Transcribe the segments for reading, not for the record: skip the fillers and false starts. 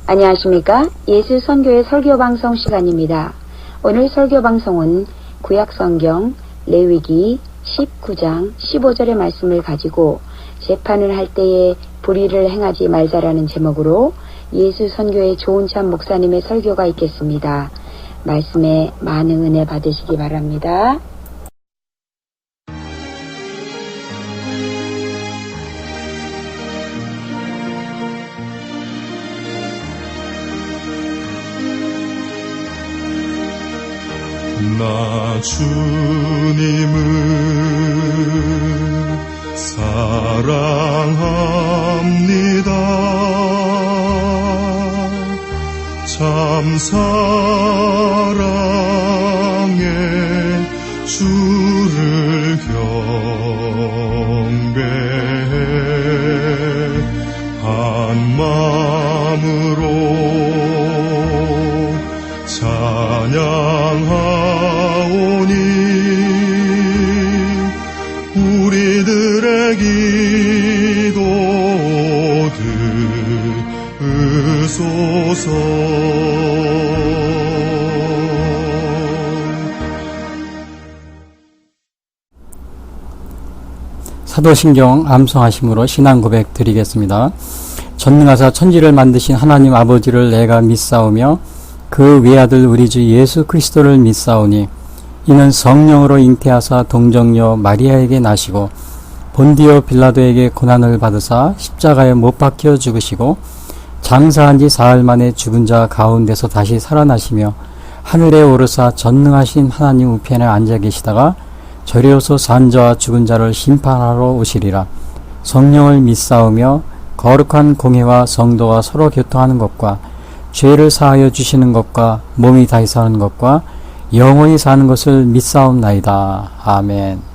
안녕하십니까? 예수선교의 설교방송 시간입니다. 오늘 설교방송은 구약성경 레위기 19장 15절의 말씀을 가지고 재판을 할 때에 불의를 행하지 말자라는 제목으로 예수선교의 조은찬 목사님의 설교가 있겠습니다. 말씀에 많은 은혜 받으시기 바랍니다. 나 주님을 사랑합니다. 참 사랑의 주를 경배해 한 마음으로 찬양하오니 우리들의 기도 들으소서. 사도신경 암송하심으로 신앙 고백 드리겠습니다. 전능하사 천지를 만드신 하나님 아버지를 내가 믿사오며 그 외아들 우리 주 예수 그리스도를 믿사오니 이는 성령으로 잉태하사 동정녀 마리아에게 나시고 본디오 빌라도에게 고난을 받으사 십자가에 못 박혀 죽으시고 장사한 지 사흘 만에 죽은 자 가운데서 다시 살아나시며 하늘에 오르사 전능하신 하나님 우편에 앉아 계시다가 저리로서 산 자와 죽은 자를 심판하러 오시리라. 성령을 믿사오며 거룩한 공회와 성도가 서로 교통하는 것과 죄를 사하여 주시는 것과 몸이 다시 사는 것과 영원히 사는 것을 믿사옵나이다. 아멘.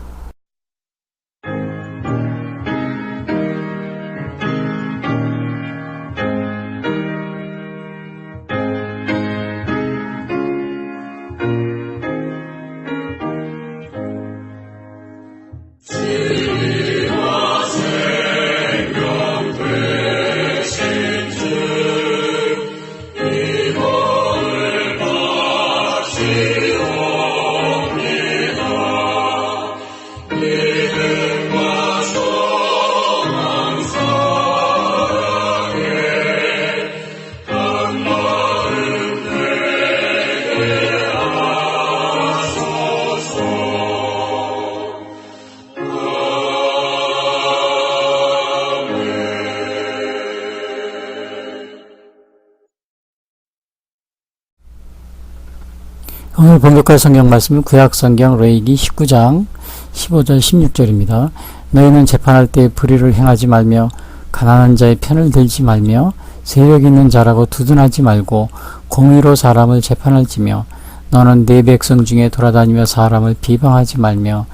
오늘 봉독할 성경 말씀은 구약성경 레위기 19장 15절 16절입니다. 너희는 재판할 때 불의를 행하지 말며 가난한 자의 편을 들지 말며 세력 있는 자라고 두둔하지 말고 공의로 사람을 재판할지며 너는 내 백성 중에 돌아다니며 사람을 비방하지 말며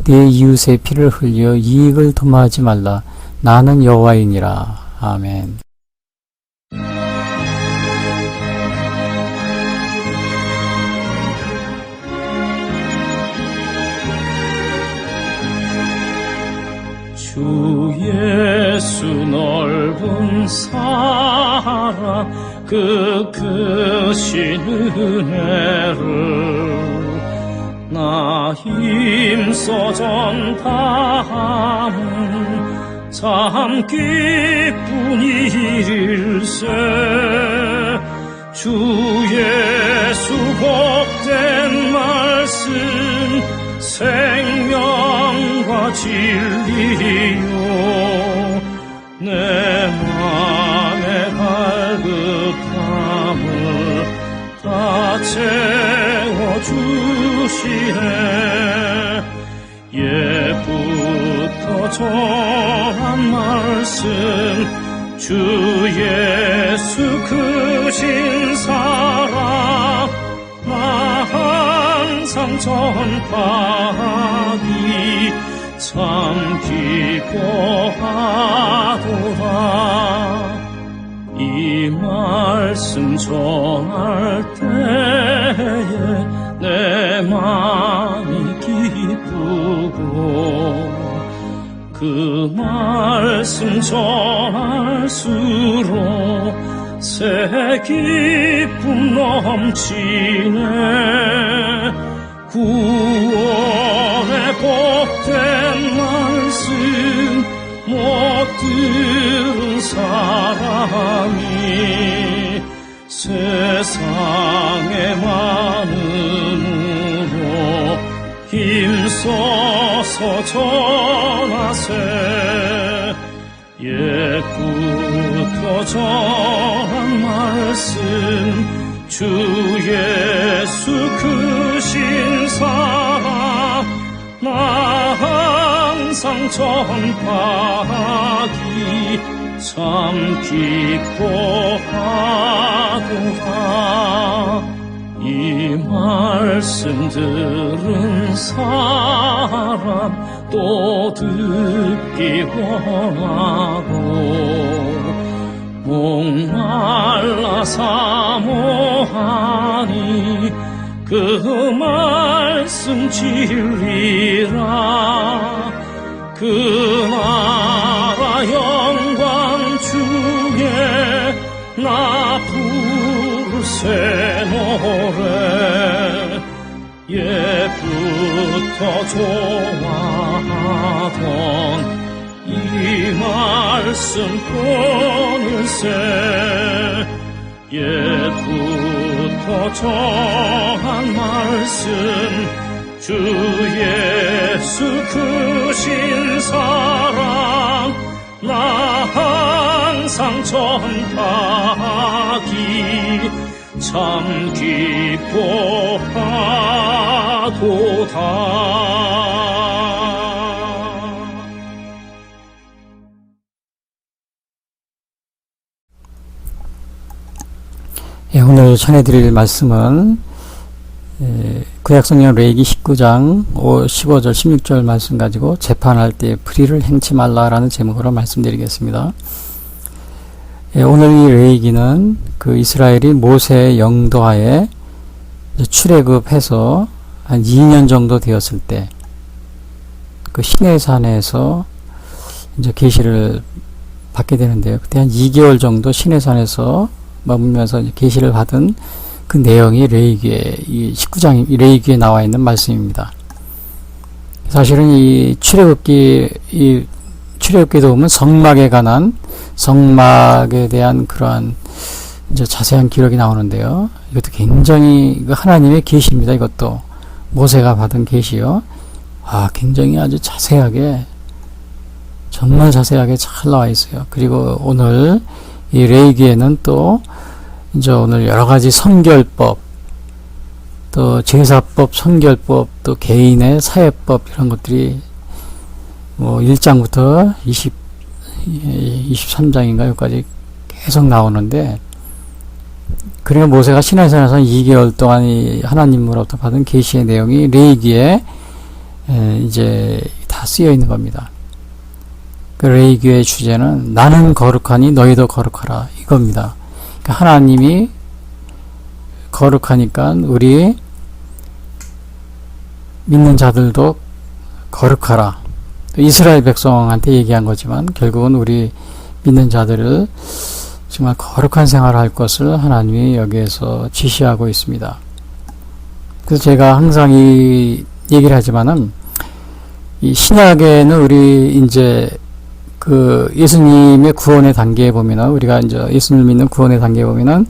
내 이웃의 피를 흘려 이익을 도모하지 말라. 나는 여호와이니라. 아멘. 주 예수 넓은 사랑 그 크신 은혜를 나 힘써 전파함은 참 기쁜 일일세. 주 예수 복된 말씀 생명과 진리요 내 맘의 갈급함을 다 채워주시네. 옛부터 전한 말씀 주 예수 크신 사랑 나 항상 전파하기 참 기뻐하도다. 이 말씀 전할 때에 내 마음이 기쁘고 그 말씀 전할수록 새 기쁨 넘치네 구원의 복된 말씀 못 들은 사람이 세상의 많음으로 힘써서 전하세 옛부터 전한 말씀 주 예수 크신 사랑 나 항상 전파하기 참 기뻐하도다 이 말씀 들은 사람 또 듣기 원하고 목말라 사모하니 그 말씀 진리라 그 나라 영광 중에 나 부르세 노래 옛부터 좋아하던 이 말씀 끊을세 옛부터 전한 말씀 주 예수 크신 사랑 나 항상 전파하기 참 기뻐하도다. 예, 오늘 전해드릴 말씀은 구약성경 레위기 19장 15절 16절 말씀 가지고 재판할 때 불의를 행치 말라라는 제목으로 말씀드리겠습니다. 예, 오늘 이 레위기는 그 이스라엘이 모세의 영도하에 출애굽해서 한 2년 정도 되었을 때 그 시내산에서 이제 계시를 받게 되는데요. 그때 한 2개월 정도 시내산에서 머물면서 계시를 받은 그 내용이 레위기에 이 19장 레위기에 나와 있는 말씀입니다. 사실은 이 출애굽기도 보면 성막에 관한 성막에 대한 그러한 이제 자세한 기록이 나오는데요. 이것도 굉장히 하나님의 계시입니다. 이것도 모세가 받은 계시요. 굉장히 아주 자세하게 정말 자세하게 잘 나와 있어요. 그리고 오늘 이 레위기에는 또 이제 오늘 여러 가지 성결법, 또 제사법, 성결법, 또 개인의 사회법 이런 것들이 뭐 1장부터 23장인가 여기까지 계속 나오는데 그러니까 모세가 시내산에서 2개월 동안 이 하나님으로부터 받은 계시의 내용이 레위기에 이제 다 쓰여 있는 겁니다. 그 레위기의 주제는 나는 거룩하니 너희도 거룩하라 이겁니다. 그러니까 하나님이 거룩하니까 우리 믿는 자들도 거룩하라. 이스라엘 백성한테 얘기한 거지만 결국은 우리 믿는 자들을 정말 거룩한 생활을 할 것을 하나님이 여기에서 지시하고 있습니다. 그래서 제가 항상 이 얘기를 하지만은 이 신약에는 우리 이제 그 예수님의 구원의 단계에 보면은 우리가 이제 예수님을 믿는 구원의 단계에 보면은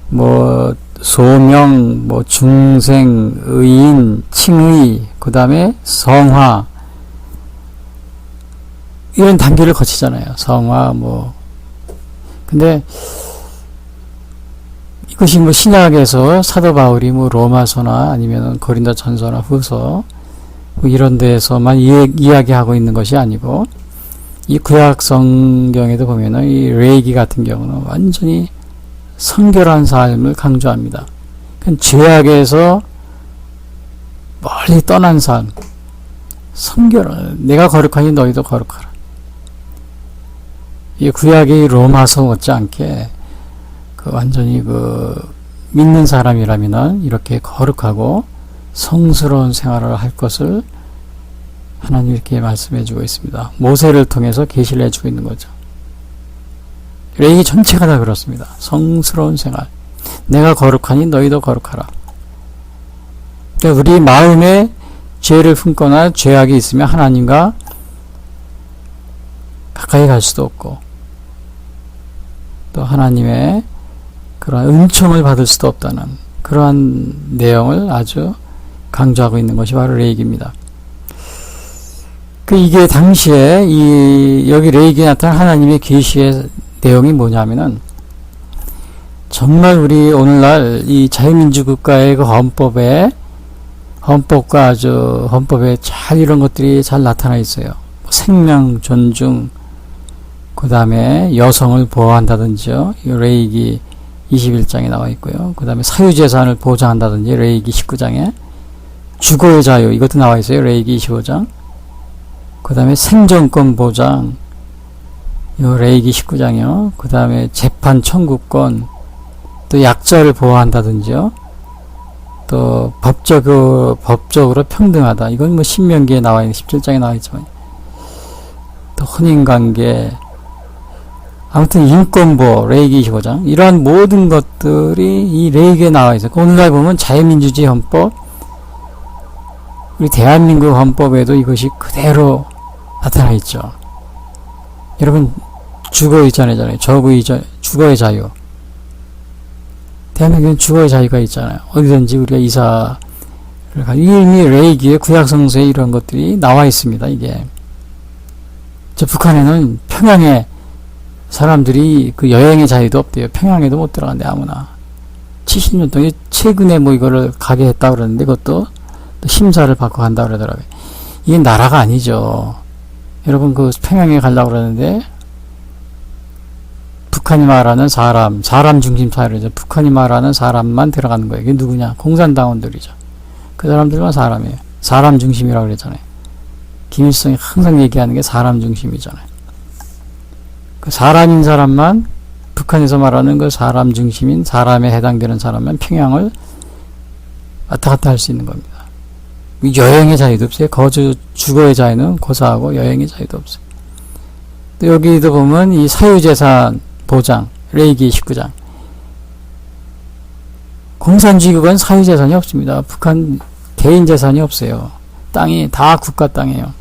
뭐 소명, 뭐 중생, 의인, 칭의, 그 다음에 성화 이런 단계를 거치잖아요. 성화 뭐 근데 이것이 뭐 신약에서 사도 바울이 뭐 로마서나 아니면 고린도 전서나 후서 뭐 이런 데에서만 이야기하고 있는 것이 아니고 이 구약 성경에도 보면은 이 레위기 같은 경우는 완전히 성결한 삶을 강조합니다. 그러니까 죄악에서 멀리 떠난 삶, 성결, 내가 거룩하니 너희도 거룩하라. 이 구약이 로마서 못지않게 그 완전히 그 믿는 사람이라면 이렇게 거룩하고 성스러운 생활을 할 것을 하나님 이렇게 말씀해 주고 있습니다. 모세를 통해서 계시를 해주고 있는 거죠. 레이기 전체가 다 그렇습니다. 성스러운 생활. 내가 거룩하니 너희도 거룩하라. 그러니까 우리 마음에 죄를 품거나 죄악이 있으면 하나님과 가까이 갈 수도 없고 또 하나님의 그러한 은총을 받을 수도 없다는 그러한 내용을 아주 강조하고 있는 것이 바로 레이기입니다. 이게 당시에 여기 레이기에 나타난 하나님의 계시의 내용이 뭐냐면은 정말 우리 오늘날 이 자유민주 국가의 그 헌법과 아주 헌법에 잘 이런 것들이 잘 나타나 있어요. 생명 존중, 그 다음에 여성을 보호한다든지요. 레이기 21장에 나와 있고요. 그 다음에 사유재산을 보장한다든지 레이기 19장에 주거의 자유 이것도 나와 있어요. 레이기 25장. 그 다음에 생존권 보장 레이기 19장이요. 그 다음에 재판 청구권, 또 약자를 보호한다든지요. 또 법적으로 평등하다. 이건 뭐 신명기에 나와 있는 17장에 나와 있지만 또 혼인관계, 아무튼 인권보호 레이기 25장 이러한 모든 것들이 이 레이기에 나와 있어요. 오늘날 보면 자유민주주의 헌법, 우리 대한민국 헌법에도 이것이 그대로 나타나 있죠. 여러분 주거의 자유잖아요. 주거의 자유. 대한민국은 주거의 자유가 있잖아요. 어디든지 우리가 이사를 이미 레이기의 구약성서에 이런 것들이 나와 있습니다. 이게 북한에는 평양에 사람들이 그 여행의 자유도 없대요. 평양에도 못 들어간대 아무나. 70년 동안 최근에 뭐 이거를 가게 했다 그러는데 그것도 또 심사를 받고 간다 그러더라고요. 이게 나라가 아니죠. 여러분 그 평양에 가려고 그러는데 북한이 말하는 사람 중심 사회죠. 북한이 말하는 사람만 들어가는 거예요. 이게 누구냐? 공산당원들이죠. 그 사람들만 사람이에요. 사람 중심이라고 그랬잖아요. 김일성이 항상 얘기하는 게 사람 중심이잖아요. 그 사람인 사람만, 북한에서 말하는 그 사람 중심인 사람에 해당되는 사람만 평양을 왔다 갔다 할 수 있는 겁니다. 여행의 자유도 없어요. 주거의 자유는 고사하고 여행의 자유도 없어요. 또 여기도 보면 이 사유재산 보장, 레이기 19장. 공산주의국은 사유재산이 없습니다. 북한 개인재산이 없어요. 땅이 다 국가 땅이에요.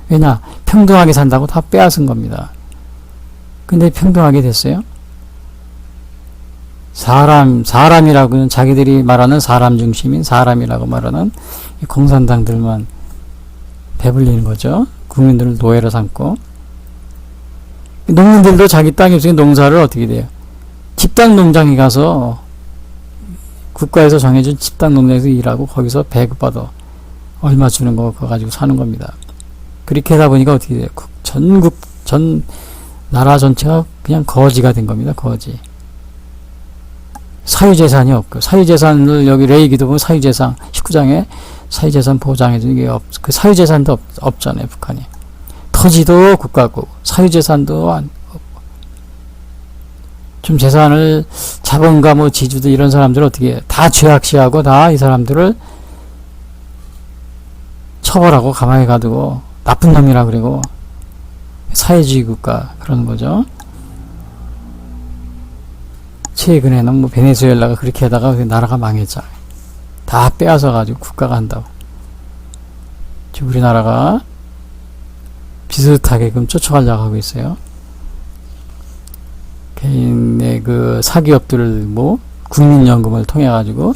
왜냐? 평등하게 산다고 다 빼앗은 겁니다. 근데 평등하게 됐어요? 사람이라고는 자기들이 말하는 사람 중심인 사람이라고 말하는 공산당들만 배불리는 거죠. 국민들을 노예로 삼고. 농민들도 자기 땅이 없으니까 농사를 어떻게 돼요? 집단 농장에 가서 국가에서 정해준 집단 농장에서 일하고 거기서 배급받아 얼마 주는 거 그거 가지고 사는 겁니다. 그렇게 하다 보니까 어떻게 돼요? 전 나라 전체가 그냥 거지가 된 겁니다. 거지. 사유재산이 없고, 사유재산을 여기 레이기도 보면 사유재산 19장에 사유재산 보장해주는 게 그 사유재산도 없잖아요. 북한이. 토지도 국가고 사유재산도 없고. 좀 재산을 자본가 뭐 지주도 이런 사람들을 어떻게 해요? 다 죄악시하고 다 이 사람들을 처벌하고 가만히 가두고 나쁜 놈이라 그러고 사회주의 국가 그런 거죠. 최근에는 뭐 베네수엘라가 그렇게 하다가 나라가 망했잖아요. 다 빼앗아 가지고 국가가 한다고. 지금 우리나라가 비슷하게끔 쫓아가려고 하고 있어요. 개인의 그 사기업들을 뭐 국민연금을 통해 가지고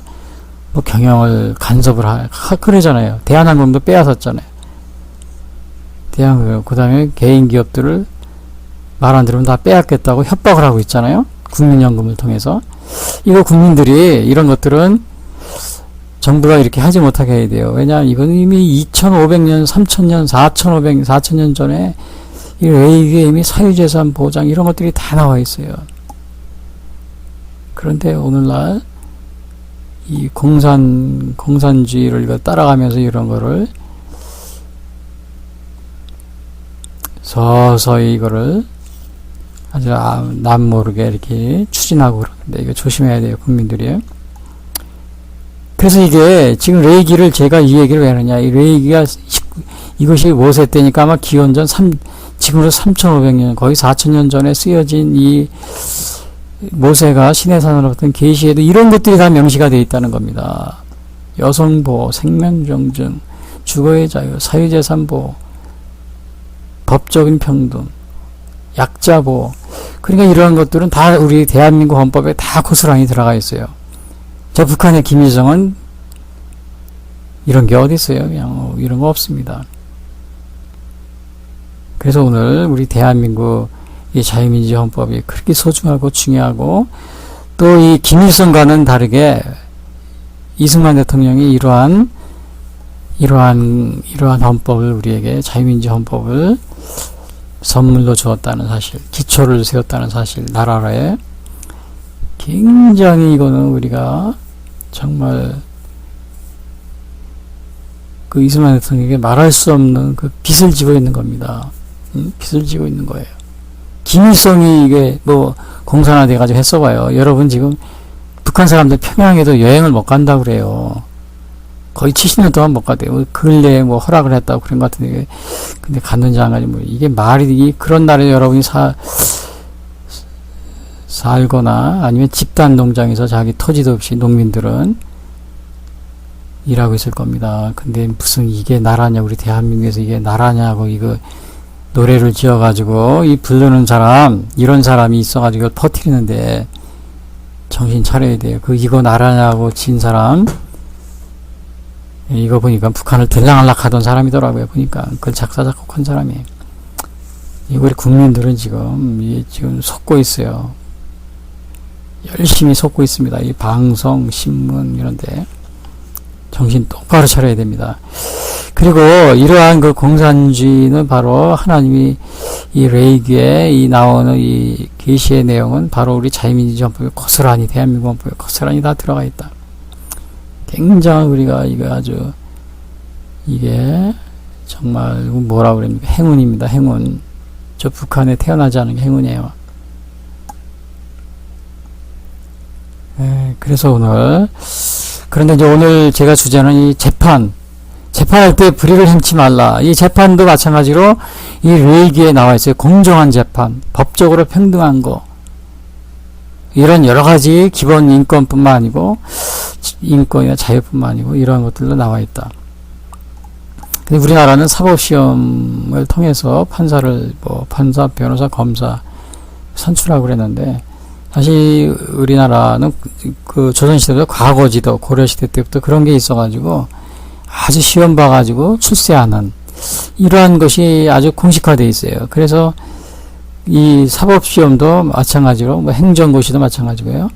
뭐 경영을 간섭을 그러잖아요. 대한항공도 빼앗았잖아요. 그 다음에 개인 기업들을 말 안 들으면 다 빼앗겠다고 협박을 하고 있잖아요. 국민연금을 통해서. 이거 국민들이 이런 것들은 정부가 이렇게 하지 못하게 해야 돼요. 왜냐하면 이건 이미 2500년, 3000년, 4000년 전에 이 레이기에 이미 사유재산 보장 이런 것들이 다 나와 있어요. 그런데 오늘날 이 공산주의를 따라가면서 이런 거를 서서히 이거를 아주 남모르게 이렇게 추진하고 그러는데 이거 조심해야 돼요. 국민들이요. 그래서 이게 지금 레이기를 제가 이 얘기를 왜 하느냐. 이 레이기가 이것이 5세 때니까 아마 기원전 지금으로부터 3,500년, 거의 4,000년 전에 쓰여진 이 모세가 시내산으로부터 계시에도 이런 것들이 다 명시가 되어 있다는 겁니다. 여성보호, 생명정증, 주거의 자유, 사유재산보호, 법적인 평등, 약자보호. 그러니까 이러한 것들은 다 우리 대한민국 헌법에 다 고스란히 들어가 있어요. 저 북한의 김일성은 이런 게 어디 있어요? 그냥 이런 거 없습니다. 그래서 오늘 우리 대한민국 이 자유민주 헌법이 그렇게 소중하고 중요하고, 또 이 김일성과는 다르게 이승만 대통령이 이러한 헌법을 우리에게, 자유민주 헌법을 선물로 주었다는 사실, 기초를 세웠다는 사실, 나라에 굉장히 이거는 우리가 정말 그 이승만 대통령에게 말할 수 없는 그 빚을 지고 있는 겁니다. 빚을 지고 있는 거예요. 김일성이 이게 뭐 공산화 돼가지고 했어봐요. 여러분 지금 북한 사람들 평양에도 여행을 못 간다고 그래요. 거의 70년 동안 못 가대요. 근래에 뭐 허락을 했다고 그런 것 같은데, 근데 갔는지 안 가지 뭐 이게 말이, 그런 날에 여러분이 살거나 아니면 집단 농장에서 자기 토지도 없이 농민들은 일하고 있을 겁니다. 근데 무슨 이게 나라냐, 우리 대한민국에서 이게 나라냐고 이거 노래를 지어가지고 이 부르는 사람, 이런 사람이 있어가지고 퍼뜨리는데 정신 차려야 돼요. 이거 나라냐고 진 사람, 이거 보니까 북한을 들락날락 하던 사람이더라고요. 보니까 그걸 작사 작곡한 사람이. 우리 국민들은 지금 속고 있어요. 열심히 속고 있습니다. 이 방송, 신문 이런데 정신 똑바로 차려야 됩니다. 그리고 이러한 그 공산주의는 바로 하나님이 이 레이기에 이 나오는 이 계시의 내용은 바로 우리 자유민주 헌법에 고스란히, 대한민국 헌법에 고스란히 다 들어가 있다. 굉장히 우리가 이거 아주, 이게 정말 뭐라 그럽니까? 행운입니다. 행운. 저 북한에 태어나지 않은 게 행운이에요. 그래서 그런데 이제 오늘 제가 주제는 이 재판할 때 불의를 행치 말라. 이 재판도 마찬가지로 이 레이기에 나와 있어요. 공정한 재판, 법적으로 평등한 거. 이런 여러 가지 기본 인권뿐만 아니고, 인권이나 자유뿐만 아니고 이런 것들도 나와 있다. 근데 우리나라는 사법시험을 통해서 판사, 변호사, 검사 선출하고 그랬는데, 사실 우리나라는 그 조선시대부터 과거지도, 고려시대 때부터 그런 게 있어가지고 아주 시험 봐가지고 출세하는 이러한 것이 아주 공식화되어 있어요. 그래서 이 사법시험도 마찬가지로, 뭐 행정고시도 마찬가지고요.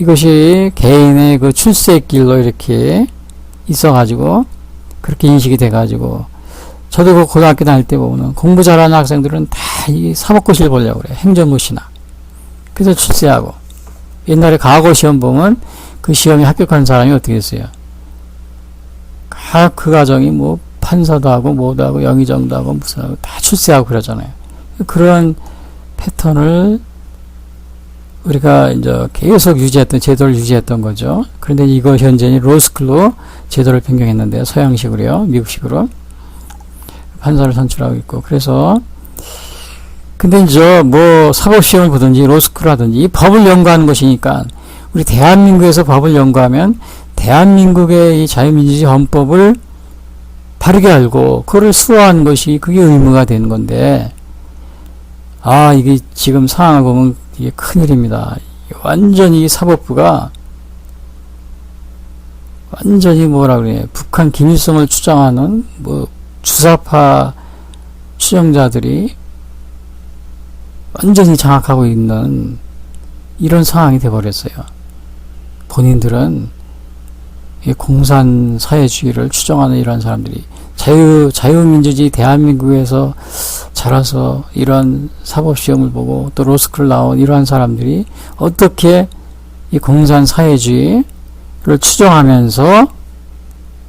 이것이 개인의 그 출세길로 이렇게 있어가지고, 그렇게 인식이 돼가지고, 저도 그 고등학교 다닐 때 보면 공부 잘하는 학생들은 다 이 사법고시를 보려고 그래요. 행정고시나. 그래서 출세하고. 옛날에 과거 시험 보면 그 시험에 합격한 사람이 어떻게 했어요? 그 과정이 뭐 판사도 하고 뭐도 하고 영의정도 하고 무슨 하고 다 출세하고 그러잖아요. 그런 패턴을 우리가 이제 계속 제도를 유지했던 거죠. 그런데 이거 현재는 로스쿨로 제도를 변경했는데요. 서양식으로요. 미국식으로. 판사를 선출하고 있고. 그래서 근데 이제 뭐 사법시험을 보든지 로스쿨을 하든지 이 법을 연구하는 것이니까, 우리 대한민국에서 법을 연구하면 대한민국의 이 자유민주주의 헌법을 바르게 알고 그거를 수호하는 것이 그게 의무가 되는 건데, 이게 지금 상황을 보면 이게 큰일입니다. 완전히 사법부가 완전히 뭐라 그래, 북한 김일성을 추정하는 뭐 주사파 추정자들이 완전히 장악하고 있는 이런 상황이 돼버렸어요. 본인들은 공산사회주의를 추정하는 이런 사람들이 자유민주주의 대한민국에서 자라서 이런 사법시험을 보고 또 로스쿨 나온 이러한 사람들이 어떻게 이 공산사회주의를 추정하면서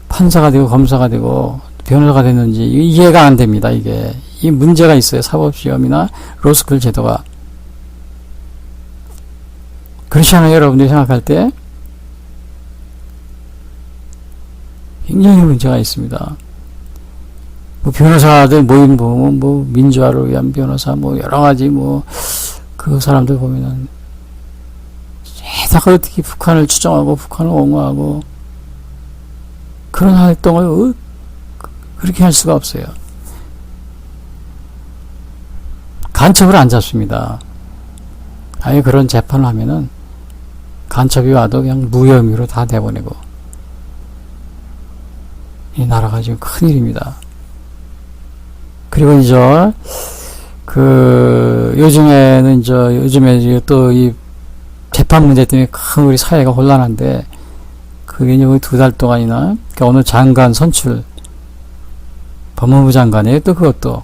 판사가 되고 검사가 되고 변호사가 됐는지 이해가 안 됩니다. 이 문제가 있어요. 사법시험이나 로스쿨 제도가. 그렇지 않아요? 여러분들이 생각할 때 굉장히 문제가 있습니다. 뭐 변호사들 모임 보면 뭐 민주화를 위한 변호사 뭐 여러 가지 뭐 그 사람들 보면은 게다가 어떻게 북한을 추종하고 북한을 옹호하고 그런 활동을 그렇게 할 수가 없어요. 간첩을 안 잡습니다. 아예 그런 재판을 하면은 간첩이 와도 그냥 무혐의로 다 내보내고 이 나라가 지금 큰일입니다. 그리고 이제 요즘에 또 이 재판 문제 때문에 큰 우리 사회가 혼란한데 그게 이제 2달 동안이나 그러니까 어느 장관 선출 법무부 장관이에요. 또 그것도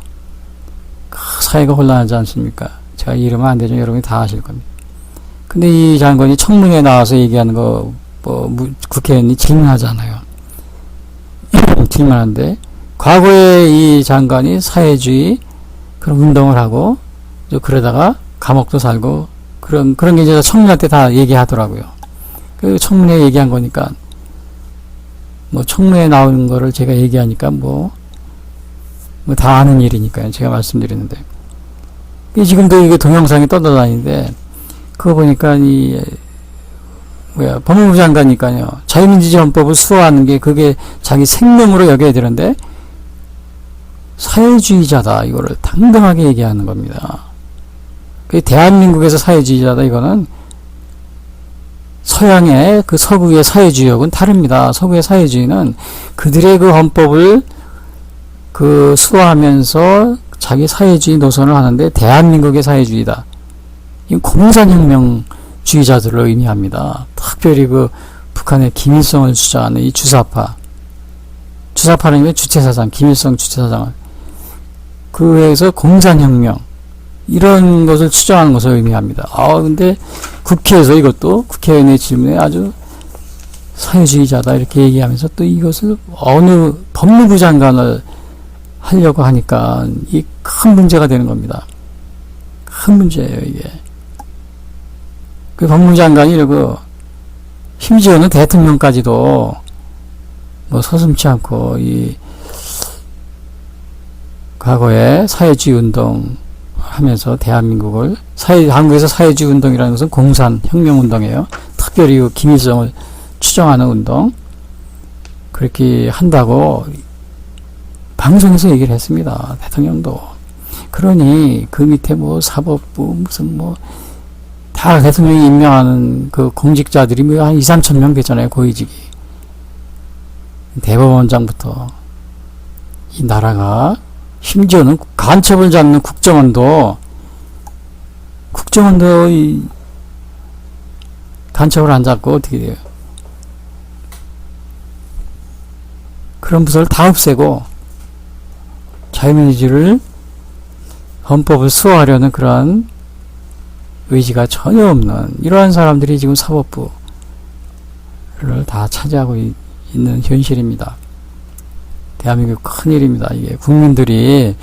사회가 혼란하지 않습니까? 제가 이러면 안 되죠. 여러분이 다 아실 겁니다. 근데 이 장관이 청문회에 나와서 얘기하는 거 국회의원이 질문하잖아요. 질문하는데 과거에 이 장관이 사회주의 그런 운동을 하고 그러다가 감옥도 살고 그런 게 이제 청문회 때 다 얘기하더라고요. 그 청문회에 얘기한 거니까 뭐 청문회에 나오는 거를 제가 얘기하니까 뭐 다 아는 일이니까요. 제가 말씀드리는데 지금도 이게 동영상이 떠돌아다니는데 그거 보니까 법무부 장관이니까요. 자유민주주의 헌법을 수호하는 게 그게 자기 생명으로 여겨야 되는데 사회주의자다 이거를 당당하게 얘기하는 겁니다. 그 대한민국에서 사회주의자다 이거는 서양의 그 서구의 사회주의하고는 다릅니다. 서구의 사회주의는 그들의 그 헌법을 수호하면서 자기 사회주의 노선을 하는데 대한민국의 사회주의다. 이 공산혁명주의자들을 의미합니다. 특별히 그 북한의 김일성을 주장하는 이 주사파는 왜 주체사상, 김일성 주체사상을 그에서 공산혁명 이런 것을 추정하는 것을 의미합니다. 근데 국회에서 이것도 국회의원의 질문에 아주 사회주의자다 이렇게 얘기하면서 또 이것을 어느 법무부 장관을 하려고 하니까 이 큰 문제가 되는 겁니다. 큰 문제예요, 이게. 그 법무부 장관이 이러고 심지어는 대통령까지도 뭐 서슴지 않고 이 과거에 사회주의 운동 하면서 대한민국을 한국에서 사회주의 운동이라는 것은 공산 혁명 운동이에요. 특별히 김일성을 추정하는 운동 그렇게 한다고 방송에서 얘기를 했습니다. 대통령도. 그러니 그 밑에 뭐 사법부 무슨 뭐 다 대통령이 임명하는 그 공직자들이 뭐 한 2-3천 명 되잖아요. 고위직이. 대법원장부터 이 나라가 심지어는 간첩을 잡는 국정원도 이 간첩을 안 잡고 어떻게 돼요? 그런 부서를 다 없애고 자유민주주의를 헌법을 수호하려는 그러한 의지가 전혀 없는 이러한 사람들이 지금 사법부를 다 차지하고 있는 현실입니다. 대한민국 큰일입니다. 이게 국민들이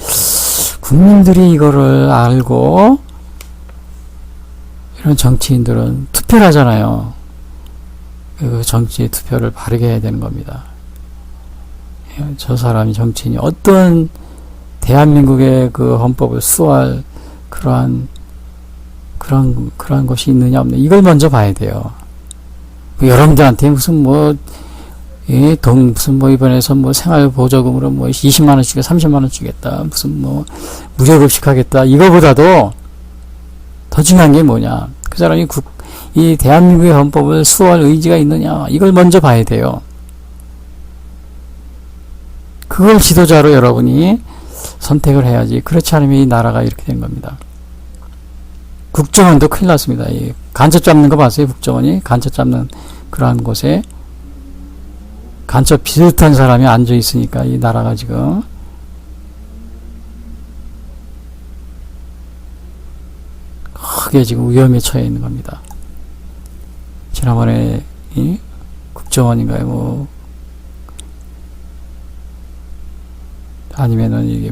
이거를 알고 이런 정치인들은 투표를 하잖아요. 그 정치 투표를 바르게 해야 되는 겁니다. 저 사람이 정치인이 어떤 대한민국의 그 헌법을 수호할 그러한 것이 있느냐 없느냐 이걸 먼저 봐야 돼요. 여러분들한테 무슨 무슨 이번에서 생활보조금으로 20만원 주겠다, 30만원 주겠다, 무슨 무료급식 하겠다, 이거보다도 더 중요한 게 뭐냐. 그 사람이 이 대한민국의 헌법을 수호할 의지가 있느냐, 이걸 먼저 봐야 돼요. 그걸 지도자로 여러분이 선택을 해야지. 그렇지 않으면 이 나라가 이렇게 된 겁니다. 국정원도 큰일 났습니다. 이 간첩 잡는 거 봤어요? 국정원이 간첩 잡는 그러한 곳에 간첩 비슷한 사람이 앉아 있으니까 이 나라가 지금 크게 지금 위험에 처해 있는 겁니다. 지난번에 이 국정원인가요? 아니면은 이게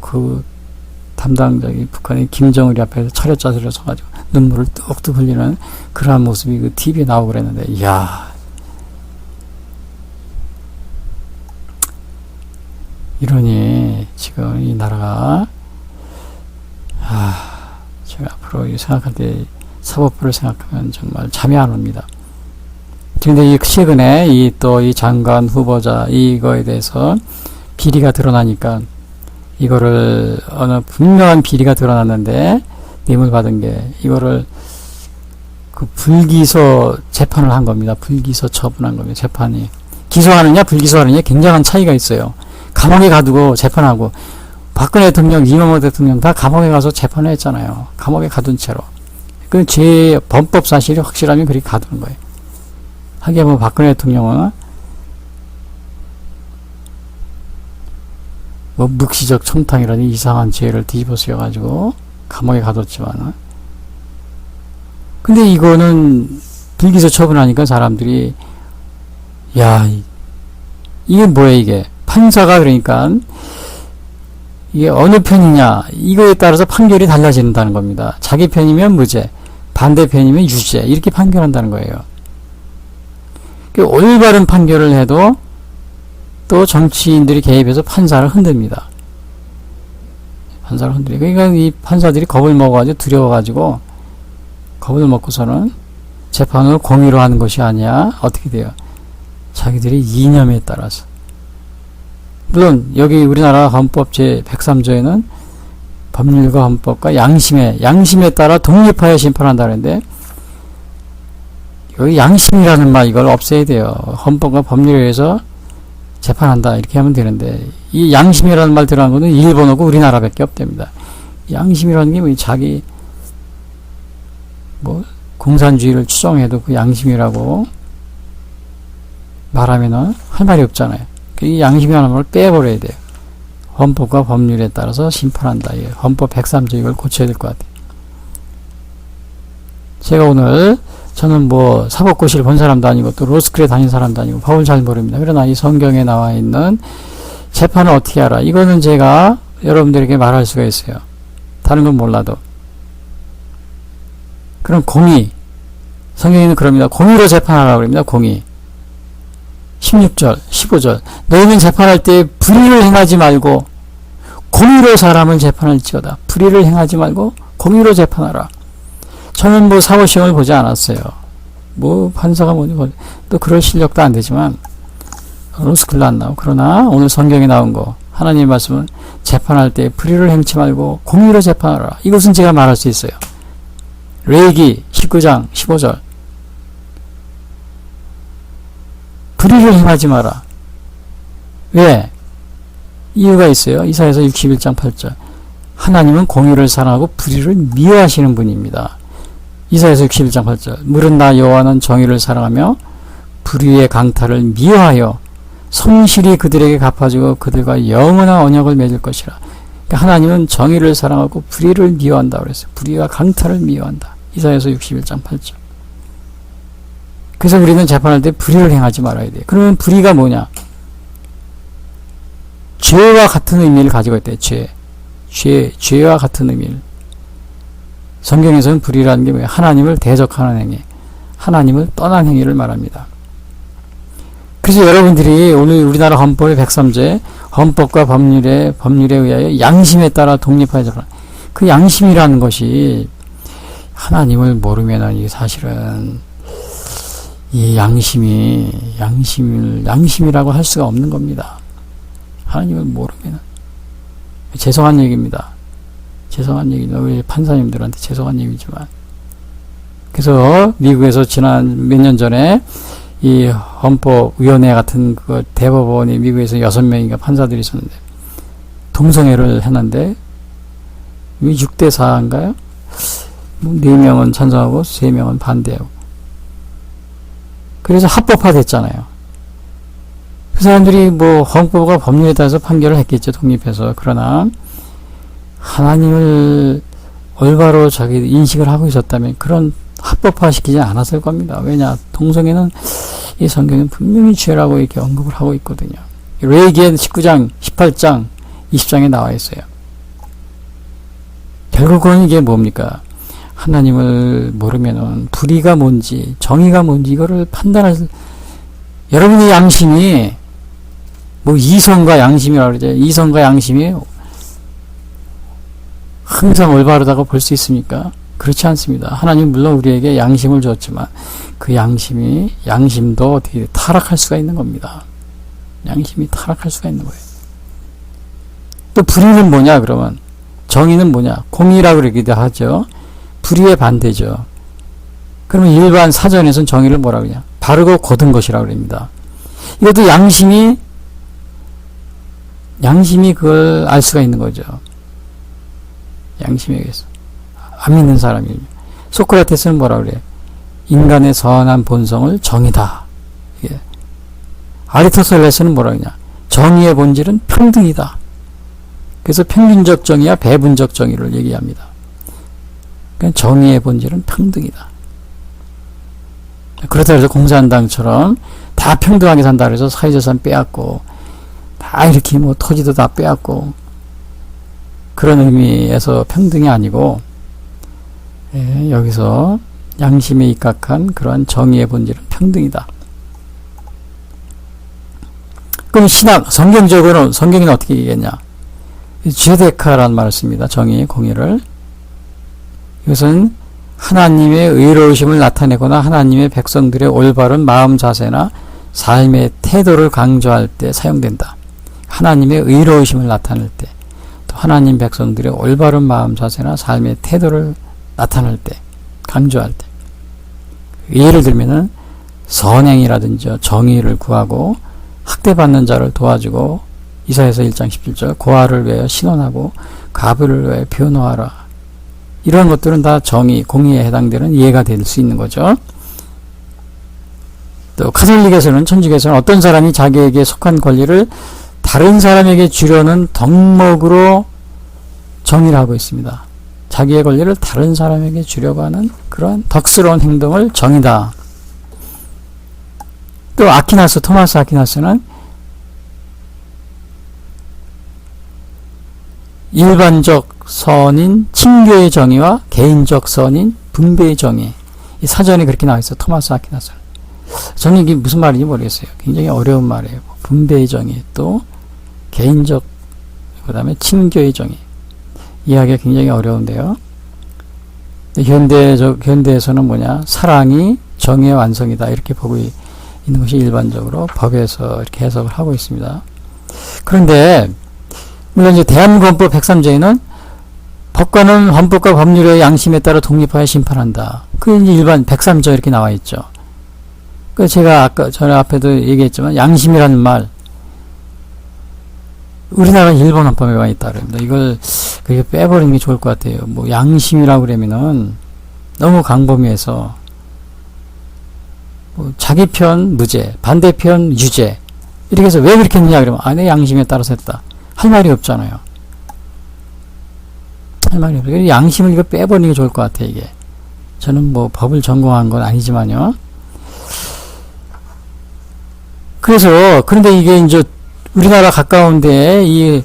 그 담당자기 북한의 김정일이 앞에서 차렷자세로 서가지고 눈물을 뚝뚝 흘리는 그러한 모습이 그 TV에 나오고 그랬는데, 이야. 이러니 지금 이 나라가 제가 앞으로 생각할 때 사법부를 생각하면 정말 잠이 안 옵니다. 근데 이 최근에 이 장관 후보자 이거에 대해서 비리가 드러나니까 이거를 어느 분명한 비리가 드러났는데 뇌물 받은 게 이거를 그 불기소 재판을 한 겁니다. 불기소 처분한 겁니다. 재판이 기소하느냐 불기소하느냐 굉장한 차이가 있어요. 감옥에 가두고 재판하고 박근혜 대통령, 이명박 대통령 다 감옥에 가서 재판을 했잖아요. 감옥에 가둔 채로. 그 죄 범법 사실이 확실하면 그렇게 가두는 거예요. 하기야 뭐 박근혜 대통령은 뭐 묵시적 청탕이라니 이상한 죄를 뒤집어 쓰여가지고 감옥에 가뒀지만 근데 이거는 불기소 처분하니까 사람들이 야 이게 뭐야 이게 판사가 그러니까 이게 어느 편이냐 이거에 따라서 판결이 달라진다는 겁니다. 자기 편이면 무죄, 반대편이면 유죄 이렇게 판결한다는 거예요. 올바른 판결을 해도 또 정치인들이 개입해서 판사를 흔듭니다. 판사를 흔들고 그러니까 이 판사들이 겁을 먹어가지고 두려워가지고 겁을 먹고서는 재판을 공의로 하는 것이 아니야 어떻게 돼요? 자기들의 이념에 따라서. 물론 여기 우리나라 헌법 제103조에는 법률과 헌법과 양심에 따라 독립하여 심판한다 그러는데 여기 양심이라는 말 이걸 없애야 돼요. 헌법과 법률에 의해서 재판한다 이렇게 하면 되는데 이 양심이라는 말 들어간 거는 일본어고 우리나라밖에 없답니다. 양심이라는 게 뭐 자기 뭐 공산주의를 추종해도 그 양심이라고 말하면은 할 말이 없잖아요. 이 양심이라는 걸 빼버려야 돼요. 헌법과 법률에 따라서 심판한다. 예. 헌법 103조 이걸 고쳐야 될 것 같아요. 제가 오늘 저는 뭐 사법고시를 본 사람도 아니고 또 로스쿨에 다닌 사람도 아니고 법을 잘 모릅니다. 그러나 이 성경에 나와 있는 재판을 어떻게 알아? 이거는 제가 여러분들에게 말할 수가 있어요. 다른 건 몰라도. 그럼 공의. 성경에는 그럽니다. 공의로 재판하라고 그럽니다. 공의. 16절, 15절. 너희는 재판할 때 불의를 행하지 말고 공의로 사람을 재판할지어다. 불의를 행하지 말고 공의로 재판하라. 저는 뭐 사법시험을 보지 않았어요. 뭐 판사가 뭐니 또 그럴 실력도 안 되지만 로스쿨도 안 나오고 그러나 오늘 성경에 나온 거 하나님의 말씀은 재판할 때 불의를 행치 말고 공의로 재판하라. 이것은 제가 말할 수 있어요. 레위기 19장 15절 불의를 행하지 마라. 왜? 이유가 있어요. 이사야서 61장 8절 하나님은 공의를 사랑하고 불의를 미워하시는 분입니다. 이사야서 61장 8절 물은 나 여호와는 정의를 사랑하며 불의의 강탈을 미워하여 성실히 그들에게 갚아주고 그들과 영원한 언약을 맺을 것이라. 그러니까 하나님은 정의를 사랑하고 불의를 미워한다 그랬어요. 불의와 강탈을 미워한다. 이사야서 61장 8절. 그래서 우리는 재판할 때 불의를 행하지 말아야 돼요. 그러면 불의가 뭐냐? 죄와 같은 의미를 가지고 있대요. 죄와 같은 의미를. 성경에서는 불의라는 게 뭐예요? 하나님을 대적하는 행위, 하나님을 떠난 행위를 말합니다. 그래서 여러분들이 오늘 우리나라 헌법의 103제 헌법과 법률에 의하여 양심에 따라 독립하여 그 양심이라는 것이 하나님을 모르면은 이 사실은 이 양심이라고 할 수가 없는 겁니다. 하나님을 모르면은 죄송한 얘기입니다. 죄송한 얘기죠. 우리 판사님들한테 죄송한 얘기지만. 그래서 미국에서 지난 몇 년 전에 이 헌법위원회 같은 그 대법원이 미국에서 6명인가 판사들이 있었는데 동성애를 했는데 6대 4인가요? 4명은 찬성하고 3명은 반대하고. 그래서 합법화 됐잖아요. 그 사람들이 뭐 헌법과 법률에 따라서 판결을 했겠죠. 독립해서. 그러나 하나님을 올바로 자기 인식을 하고 있었다면 그런 합법화 시키지 않았을 겁니다. 왜냐? 동성애는 이 성경은 분명히 죄라고 이렇게 언급을 하고 있거든요. 레위기엔 19장, 18장, 20장에 나와 있어요. 결국은 이게 뭡니까? 하나님을 모르면은 불의가 뭔지 정의가 뭔지 이거를 판단할 여러분의 양심이 뭐 이성과 양심이라고 그러죠. 이성과 양심이 항상 올바르다고 볼 수 있습니까? 그렇지 않습니다. 하나님 물론 우리에게 양심을 줬지만 그 양심도 어떻게 타락할 수가 있는 겁니다. 양심이 타락할 수가 있는 거예요. 또 불의는 뭐냐 그러면 정의는 뭐냐? 공의라고 그러기도 하죠. 불의의 반대죠. 그러면 일반 사전에서는 정의를 뭐라고 그러냐? 바르고 곧은 것이라고 그럽니다. 이것도 양심이 그걸 알 수가 있는 거죠. 양심에 의해서. 안 믿는 사람이. 소크라테스는 뭐라고 그래요? 인간의 선한 본성을 정의다. 예. 아리스토텔레스는 뭐라고 그러냐? 정의의 본질은 평등이다. 그래서 평균적 정의와 배분적 정의를 얘기합니다. 그러니까 정의의 본질은 평등이다. 그렇다 해서 공산당처럼 다 평등하게 산다 그래서 사회재산 빼앗고 다 이렇게 뭐 토지도 다 빼앗고 그런 의미에서 평등이 아니고 예, 여기서 양심에 입각한 그러한 정의의 본질은 평등이다. 그럼 신학, 성경적으로는 성경은 어떻게 얘기했냐? 제데카라는 말을 씁니다. 정의, 공의를. 이것은 하나님의 의로우심을 나타내거나 하나님의 백성들의 올바른 마음 자세나 삶의 태도를 강조할 때 사용된다. 하나님의 의로우심을 나타낼 때, 또 하나님 백성들의 올바른 마음 자세나 삶의 태도를 나타낼 때, 강조할 때. 예를 들면은 선행이라든지 정의를 구하고 학대받는 자를 도와주고 이사야서 1장 17절 고아를 위하여 신원하고 가부를 위하여 변호하라. 이런 것들은 다 정의, 공의에 해당되는 예가 될 수 있는 거죠. 또 카톨릭에서는 천주교에서는 어떤 사람이 자기에게 속한 권리를 다른 사람에게 주려는 덕목으로 정의를 하고 있습니다. 자기의 권리를 다른 사람에게 주려고 하는 그런 덕스러운 행동을 정의다. 또 토마스 아퀴나스는 일반적 선인 친교의 정의와 개인적 선인 분배의 정의. 이 사전에 그렇게 나와 있어요. 토마스 아퀴나스는. 저는 이게 무슨 말인지 모르겠어요. 굉장히 어려운 말이에요. 분배의 정의, 또 개인적, 그 다음에 친교의 정의. 이해하기가 굉장히 어려운데요. 현대에서는 뭐냐? 사랑이 정의의 완성이다. 이렇게 보고 있는 것이 일반적으로 법에서 이렇게 해석을 하고 있습니다. 그런데, 물론 이제 대한민국 헌법 103조에는 법관은 헌법과 법률의 양심에 따라 독립하여 심판한다. 그게 이제 일반 103조 이렇게 나와 있죠. 그 제가 아까 전에 앞에도 얘기했지만 양심이라는 말, 우리나라는 일본 헌법에 와 있다 그럽니다. 이걸 그게 빼버리는 게 좋을 것 같아요. 뭐 양심이라고 그러면은 너무 광범위해서 뭐 자기 편 무죄, 반대편 유죄 이렇게 해서 왜 그렇게 했느냐 그러면 내 양심에 따라서 했다. 할 말이 없잖아요. 할 말이 없어요. 양심을 이거 빼버리는 게 좋을 것 같아요. 이게 저는 뭐 법을 전공한 건 아니지만요. 그래서 그런데 이게 이제 우리나라 가까운데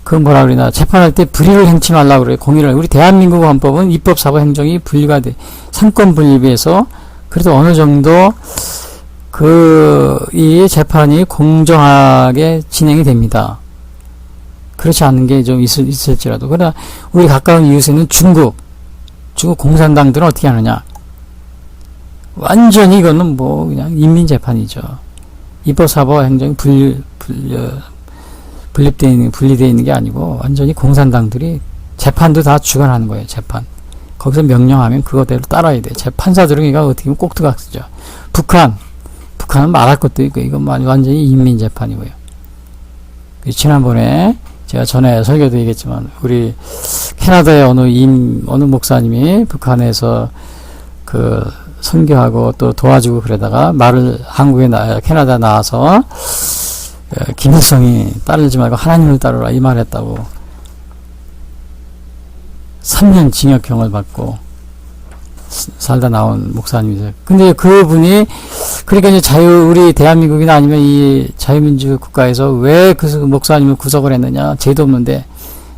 그 뭐라 그러나 재판할 때 불의를 행치 말라고 그래요. 공의를. 우리 대한민국 헌법은 입법, 사법, 행정이 분리가 돼. 삼권 분립에서 그래도 어느 정도 이 재판이 공정하게 진행이 됩니다. 그렇지 않은 게 좀 있을지라도. 그러나 우리 가까운 이웃에는 중국 공산당들은 어떻게 하느냐. 완전히 이거는 뭐 그냥 인민재판이죠. 입법, 사법, 행정이 분리되어 있는 게 아니고 완전히 공산당들이 재판도 다 주관하는 거예요. 재판. 거기서 명령하면 그거대로 따라야 돼. 판사들은 이거 어떻게 보면 꼭두각시죠. 북한은 말할 것도 있고 이건 완전히 인민재판이고요. 지난번에 제가 전에 설교도 얘기했지만 우리 캐나다의 어느 목사님이 북한에서 선교하고 또 도와주고 그러다가 캐나다 나와서 김일성이 따르지 말고 하나님을 따르라 이 말 했다고 3년 징역형을 받고 살다 나온 목사님이세요. 근데 그분이 그러니까 이제 우리 대한민국이나 아니면 이 자유민주 국가에서 왜 그 목사님을 구속을 했느냐. 죄도 없는데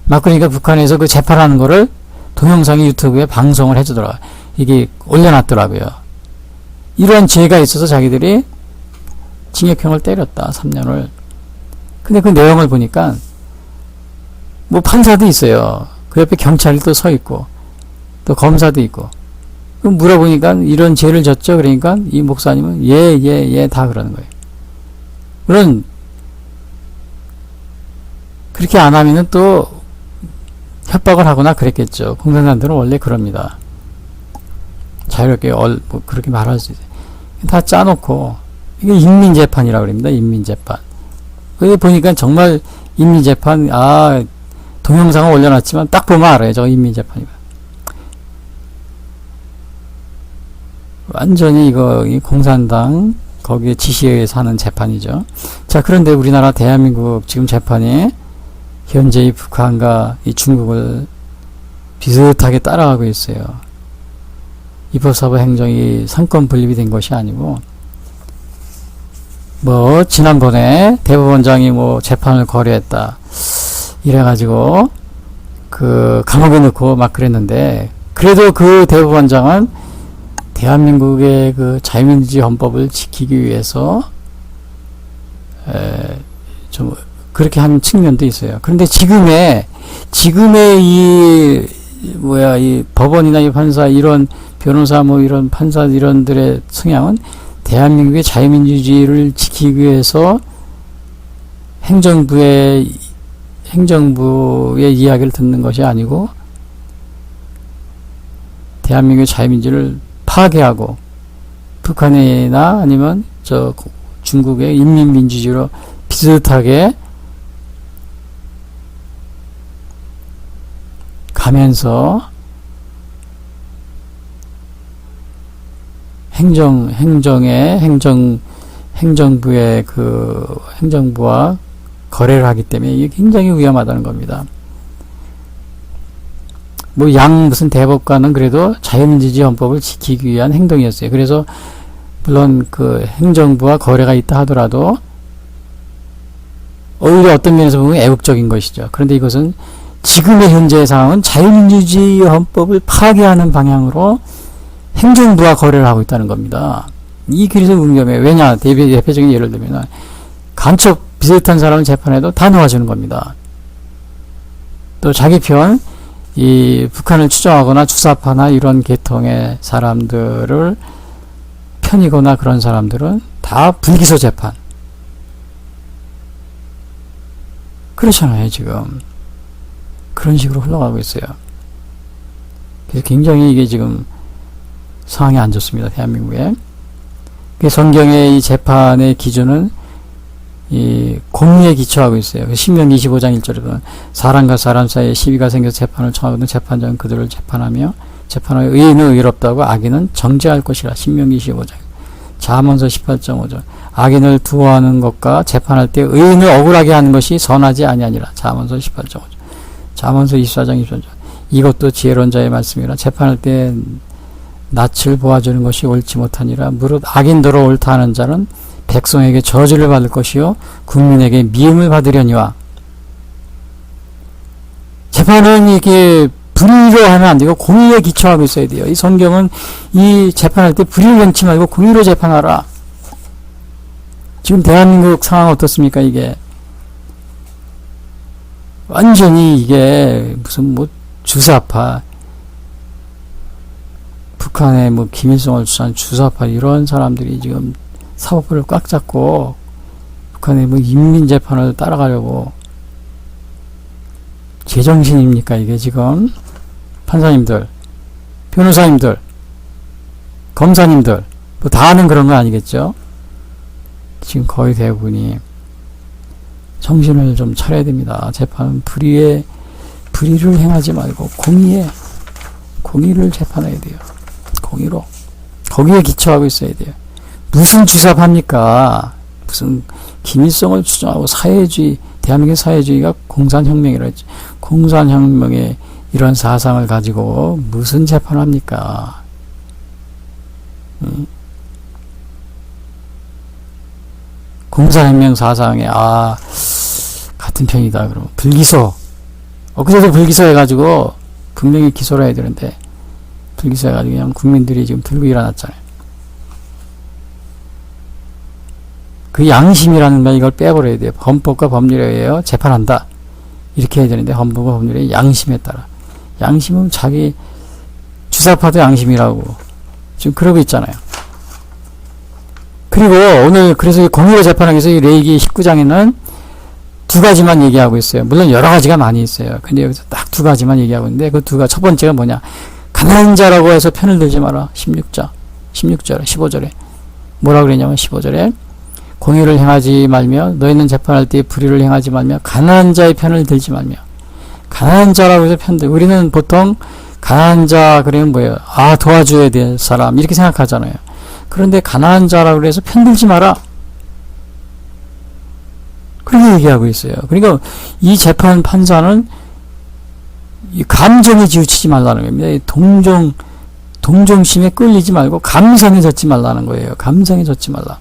막 그러니까 북한에서 그 재판하는 거를 동영상이 유튜브에 방송을 해주더라고요. 이게 올려놨더라고요. 이러한 죄가 있어서 자기들이 징역형을 때렸다. 3년을. 근데 그 내용을 보니까 뭐 판사도 있어요. 그 옆에 경찰이 또 서 있고 또 검사도 있고. 그럼 물어보니까 이런 죄를 졌죠. 그러니까 이 목사님은 예 다 그러는 거예요. 물론 그렇게 안 하면은 또 협박을 하거나 그랬겠죠. 공산당들은 원래 그럽니다. 자유롭게 뭐 그렇게 말할 수 있어요. 다 짜놓고 이게 인민재판이라고 그럽니다. 인민재판. 그게 보니까 정말 인민재판, 동영상을 올려놨지만 딱 보면 알아요. 저 인민재판이다. 완전히 이거 공산당 거기에 지시에 의해서 하는 재판이죠. 자, 그런데 우리나라 대한민국 지금 재판이 현재 이 북한과 이 중국을 비슷하게 따라가고 있어요. 입법사법 행정이 상권 분립이 된 것이 아니고, 뭐 지난번에 대법원장이 뭐 재판을 거래했다 이래가지고 그 감옥에 넣고 막 그랬는데, 그래도 그 대법원장은 대한민국의 그 자유민주주의 헌법을 지키기 위해서 좀 그렇게 한 측면도 있어요. 그런데 지금의 이 법원이나 이 판사, 이런 변호사, 뭐 이런 판사, 이런들의 성향은 대한민국의 자유민주주의를 지키기 위해서 행정부의 이야기를 듣는 것이 아니고 대한민국의 자유민주를 파괴하고 북한이나 아니면 중국의 인민민주주의로 비슷하게 가면서 행정부의 행정부와 거래를 하기 때문에 이게 굉장히 위험하다는 겁니다. 뭐 무슨 대법관은 그래도 자유민주주의 헌법을 지키기 위한 행동이었어요. 그래서 물론 그 행정부와 거래가 있다 하더라도 오히려 어떤 면에서 보면 애국적인 것이죠. 그런데 이것은 지금의 현재의 상황은 자유민주주의 헌법을 파괴하는 방향으로 행정부와 거래를 하고 있다는 겁니다. 이 길에서 위험해요. 왜냐? 대표적인 예를 들면 간첩 비슷한 사람을 재판해도 다 놓아주는 겁니다. 또 자기 편, 이 북한을 추종하거나 주사파나 이런 계통의 사람들을 편이거나 그런 사람들은 다 불기소 재판. 그렇잖아요, 지금. 그런 식으로 흘러가고 있어요. 그래서 굉장히 이게 지금 상황이 안 좋습니다, 대한민국에. 성경의 이 재판의 기준은 이 공의에 기초하고 있어요. 신명기 25장 1절에 보면 사람과 사람 사이에 시비가 생겨서 재판을 청하거든 재판장은 그들을 재판하며 재판하여 의인은 의롭다고 악인은 정죄할 것이라. 신명기 25장. 잠언서 18.5절. 악인을 두어하는 것과 재판할 때 의인을 억울하게 하는 것이 선하지 아니하니라. 잠언서 18.5절. 잠언서 24장 24절. 이것도 지혜로운 자의 말씀이라. 재판할 때 낯을 보아주는 것이 옳지 못하니라. 무릇 악인도로 옳다 하는 자는 백성에게 저주를 받을 것이요 국민에게 미움을 받으려니와. 재판은 이게 불의로 하면 안 되고 공의에 기초하고 있어야 돼요. 이 성경은 이 재판할 때 불의를 행치 말고 공의로 재판하라. 지금 대한민국 상황 어떻습니까? 이게 완전히 이게 무슨 뭐 주사파, 북한의 뭐 김일성을 주장한 주사파 이런 사람들이 지금 사법부를 꽉 잡고 북한의 뭐 인민재판을 따라가려고. 제정신입니까 이게 지금? 판사님들, 변호사님들, 검사님들 뭐 다 하는 그런 거 아니겠죠? 지금 거의 대부분이 정신을 좀 차려야 됩니다. 재판은 불의를 행하지 말고 공의를 재판해야 돼요. 공의로. 거기에 기초하고 있어야 돼요. 무슨 주사파입니까? 무슨 김일성을 추종하고 사회주의, 대한민국의 사회주의가 공산혁명이라 했지. 공산혁명의 이런 사상을 가지고 무슨 재판을 합니까? 공산혁명 사상에 같은 편이다 그러면 불기소. 엊그제도 불기소 해가지고 분명히 기소를 해야 되는데 불기소 해가지고 그냥 국민들이 지금 들고 일어났잖아요. 그 양심이라는 말 이걸 빼버려야 돼요. 헌법과 법률에 의하여 재판한다. 이렇게 해야 되는데 헌법과 법률의 양심에 따라. 양심은 자기 주사파도 양심이라고 지금 그러고 있잖아요. 그리고 오늘 그래서 공의로 재판하기 위해서 이 레위기 19장에는 두 가지만 얘기하고 있어요. 물론 여러 가지가 많이 있어요. 근데 여기서 딱 두 가지만 얘기하고 있는데 그 두 가지 첫 번째가 뭐냐? 가난한 자라고 해서 편을 들지 마라. 15절에 뭐라 그랬냐면 15절에 공의를 행하지 말며 너희는 재판할 때 불의를 행하지 말며 가난한 자의 편을 들지 말며. 가난한 자라고 해서 편들. 우리는 보통 가난한 자 그러면 뭐예요? 아, 도와줘야 될 사람 이렇게 생각하잖아요. 그런데 가난한 자라고 해서 편들지 마라. 그렇게 얘기하고 있어요. 그러니까 이 재판 판사는 이 감정에 지우치지 말라는 겁니다. 이 동정심에 끌리지 말고 감상에 젖지 말라는 거예요. 감상에 젖지 말라.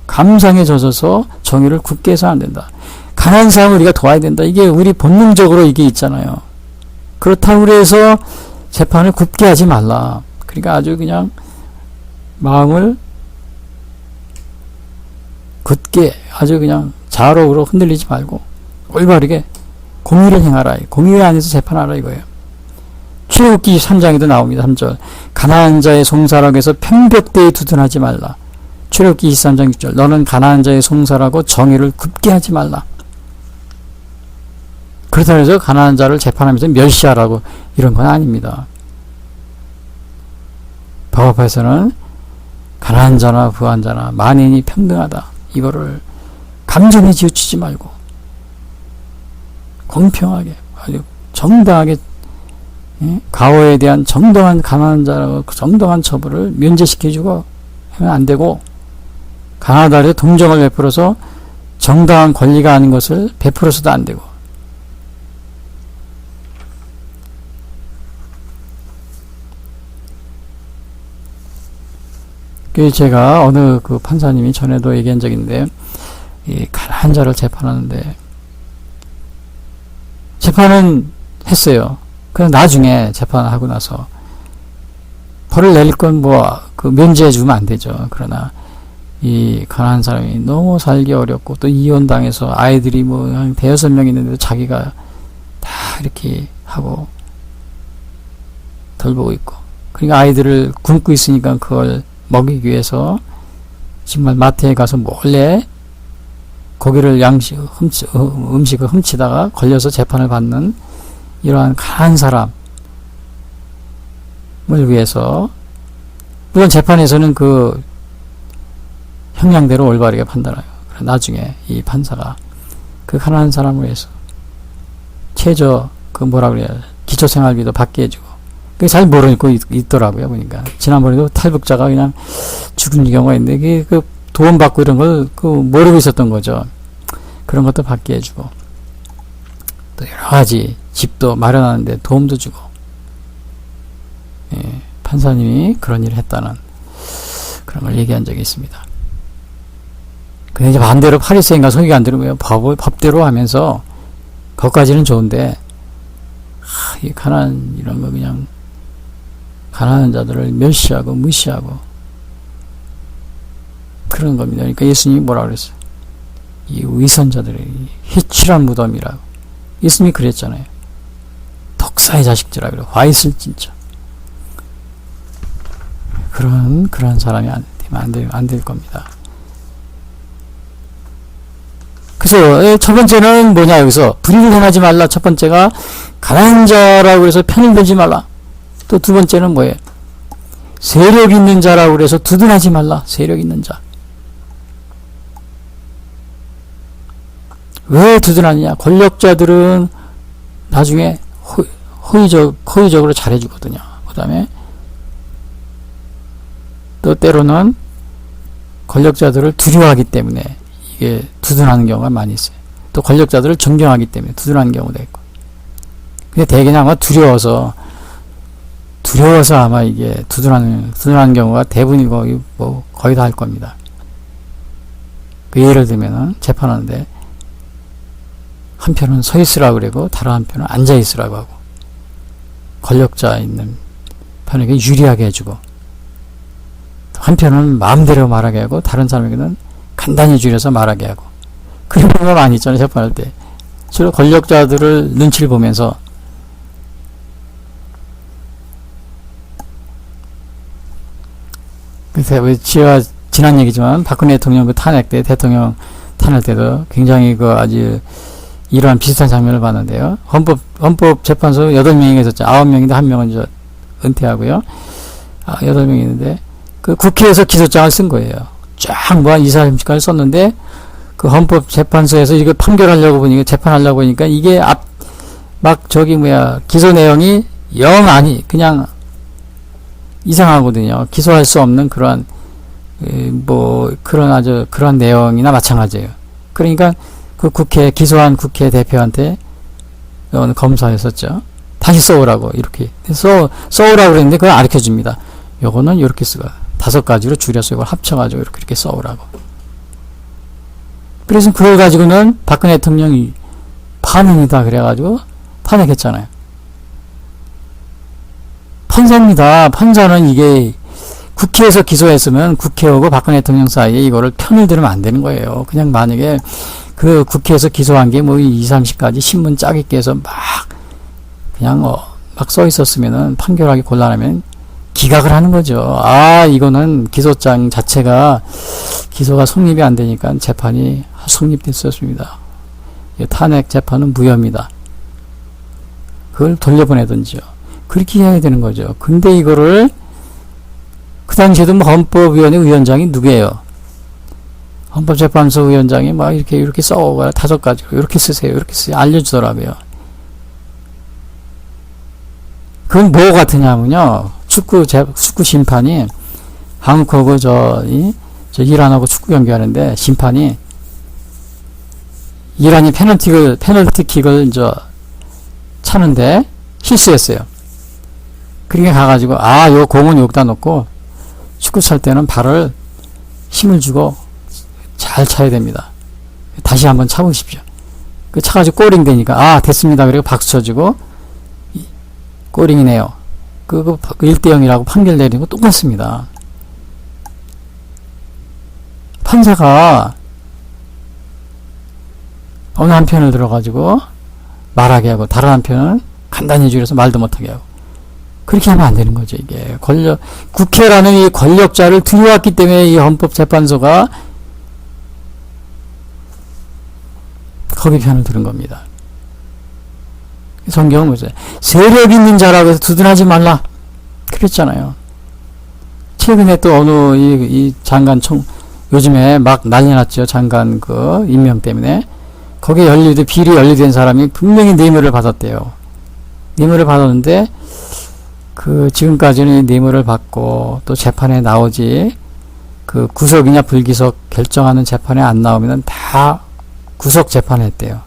감상에 젖어서 정의를 굳게 해서 안 된다. 가난한 사람을 우리가 도와야 된다. 이게 우리 본능적으로 이게 있잖아요. 그렇다고 해서 재판을 굳게 하지 말라. 그러니까 아주 그냥 마음을 굳게 아주 그냥 자로우로 흔들리지 말고 올바르게 공의를 행하라. 공의 안에서 재판하라 이거예요. 출애굽기 3장에도 나옵니다. 3절. 가난한 자의 송사라고 해서 편벽대에 두둔하지 말라. 출애굽기 23장 6절. 너는 가난한 자의 송사라고 정의를 굽게 하지 말라. 그렇다고 해서 가난한 자를 재판하면서 멸시하라고 이런 건 아닙니다. 법 앞에서는 가난한 자나 부한 자나 만인이 평등하다. 이거를 감정에 지우치지 말고 공평하게 아주 정당하게 과오에 대한 정당한 가난한 자라고 정당한 처벌을 면제시켜주고 하면 안 되고 가난하다 해서 동정을 베풀어서 정당한 권리가 아닌 것을 베풀어서도 안 되고 그 제가 어느 그 판사님이 전에도 얘기한 적이 있는데 이 가난한 자를 재판하는데 재판은 했어요. 그냥 나중에 재판하고 나서 벌을 내릴 건 뭐 그 면제해 주면 안 되죠. 그러나 이 가난한 사람이 너무 살기 어렵고 또 이혼당해서 아이들이 뭐 한 대여섯 명 있는데도 자기가 다 이렇게 하고 돌보고 있고 그러니까 아이들을 굶고 있으니까 그걸 먹이기 위해서 정말 마트에 가서 몰래 고기를 음식을 훔치다가 걸려서 재판을 받는 이러한 가난한 사람을 위해서 물론 재판에서는 그 형량대로 올바르게 판단해요. 나중에 이 판사가 그 가난한 사람을 위해서 최저 그 뭐라 그래야 기초생활비도 받게 해주고 그게 잘 모르고 있더라고요. 보니까 지난번에도 탈북자가 그냥 죽은 경우가 있는데 그게 그 도움 받고 이런 걸 그 모르고 있었던 거죠. 그런 것도 받게 해주고 또 여러 가지 집도 마련하는데 도움도 주고 예, 판사님이 그런 일을 했다는 그런 걸 얘기한 적이 있습니다. 근데 이제 반대로 파리새인과 서기관 들은 거예요. 법대로 하면서 그것까지는 좋은데 이 가난 이런 거 그냥 가난한 자들을 멸시하고 무시하고 그런 겁니다. 그러니까 예수님이 뭐라 그랬어요? 이 위선자들의 희칠한 무덤이라고 예수님이 그랬잖아요. 독사의 자식들이라 그래. 와 있을 진짜. 그런 사람이 안 될 겁니다. 그래서 첫 번째는 뭐냐 여기서 불의를 행하지 말라. 첫 번째가 가난한 자라고 해서 편을 들지 말라. 또 두 번째는 뭐예요? 세력 있는 자라고 해서 두둔하지 말라. 세력 있는 자. 왜 두둔하느냐? 권력자들은 나중에 호의적으로 잘해주거든요. 그 다음에 또 때로는 권력자들을 두려워하기 때문에 이게 두둔하는 경우가 많이 있어요. 또 권력자들을 존경하기 때문에 두둔하는 경우도 있고. 근데 대개는 아마 두려워서 아마 이게 두둔하는 경우가 대부분이고 뭐 거의 다 할 겁니다. 그 예를 들면은 재판하는데 한편은 서 있으라고 그러고 다른 한편은 앉아 있으라고 하고 권력자 있는 편에게 유리하게 해주고 또 한편은 마음대로 말하게 하고 다른 사람에게는 간단히 줄여서 말하게 하고 그런 경우가 많이 있잖아요. 재판할 때 주로 권력자들을 눈치를 보면서 그래서 지와 지난 얘기지만 박근혜 대통령 그 탄핵 때 대통령 탄핵 때도 굉장히 그 아주 이러한 비슷한 장면을 봤는데요. 헌법재판소 8명이 있었죠. 9명인데 1명은 이제 은퇴하고요. 8명이 있는데 그 국회에서 기소장을 쓴 거예요. 쫙 뭐 한 2, 30까지 썼는데 그 헌법재판소에서 이거 판결하려고 보니까 재판하려고 보니까 이게 막 기소 내용이 영 아니 그냥 이상하거든요. 기소할 수 없는 그러한 그런 내용이나 마찬가지예요. 그러니까 그 기소한 국회 대표한테 검사였었죠. 다시 써오라고 이렇게 써오라고 그랬는데 그걸 가르쳐 줍니다. 요거는 이렇게 쓰고 5가지로 줄여서 이걸 합쳐가지고 이렇게 써오라고. 그래서 그걸 가지고는 박근혜 대통령이 파면이다 그래가지고 탄핵했잖아요. 판사입니다. 판사는 이게 국회에서 기소했으면 국회하고 박근혜 대통령 사이에 이거를 편을 들으면 안 되는 거예요. 그냥 만약에 그 국회에서 기소한 게 뭐 2, 30가지 신문 짜게 깨서 그냥 막 써 있었으면은 판결하기 곤란하면 기각을 하는 거죠. 이거는 기소장 자체가 기소가 성립이 안 되니까 재판이 성립됐었습니다. 탄핵 재판은 무효입니다. 그걸 돌려보내든지요. 그렇게 해야 되는 거죠. 근데 이거를 그 당시에도 헌법위원회 위원장이 누구예요? 헌법재판소 위원장이 막 이렇게 써오라 5가지로 이렇게 쓰세요. 알려주더라고요. 그건 뭐 같으냐면요. 축구 심판이 한국하고 이란하고 축구 경기하는데 심판이 이란이 페널티킥을 차는데 실수했어요. 그러니까 가가지고 요 공은 여기다 놓고 축구 찰 때는 발을 힘을 주고 잘 차야 됩니다. 다시 한번 차보십시오. 그 차가지고 꼬링 되니까 됐습니다. 그리고 박수 쳐주고 꼬링이네요. 그 1대0이라고 판결 내리는 거 똑같습니다. 판사가 어느 한 편을 들어가지고 말하게 하고 다른 한 편은 간단히 줄여서 말도 못하게 하고 그렇게 하면 안 되는 거죠. 이게 국회라는 이 권력자를 들여왔기 때문에 이 헌법재판소가 거기 편을 들은 겁니다. 성경은 뭐죠? 세력 있는 자라고 해서 두둔하지 말라 그랬잖아요. 최근에 또 어느 이 장관 요즘에 막 난리 났죠. 장관 그 임명 때문에 거기에 비리 연루된 사람이 분명히 뇌물을 받았대요. 뇌물을 받았는데 지금까지는 뇌물을 받고 또 재판에 나오지 그 구속이냐 불기속 결정하는 재판에 안 나오면 다 구속 재판했대요.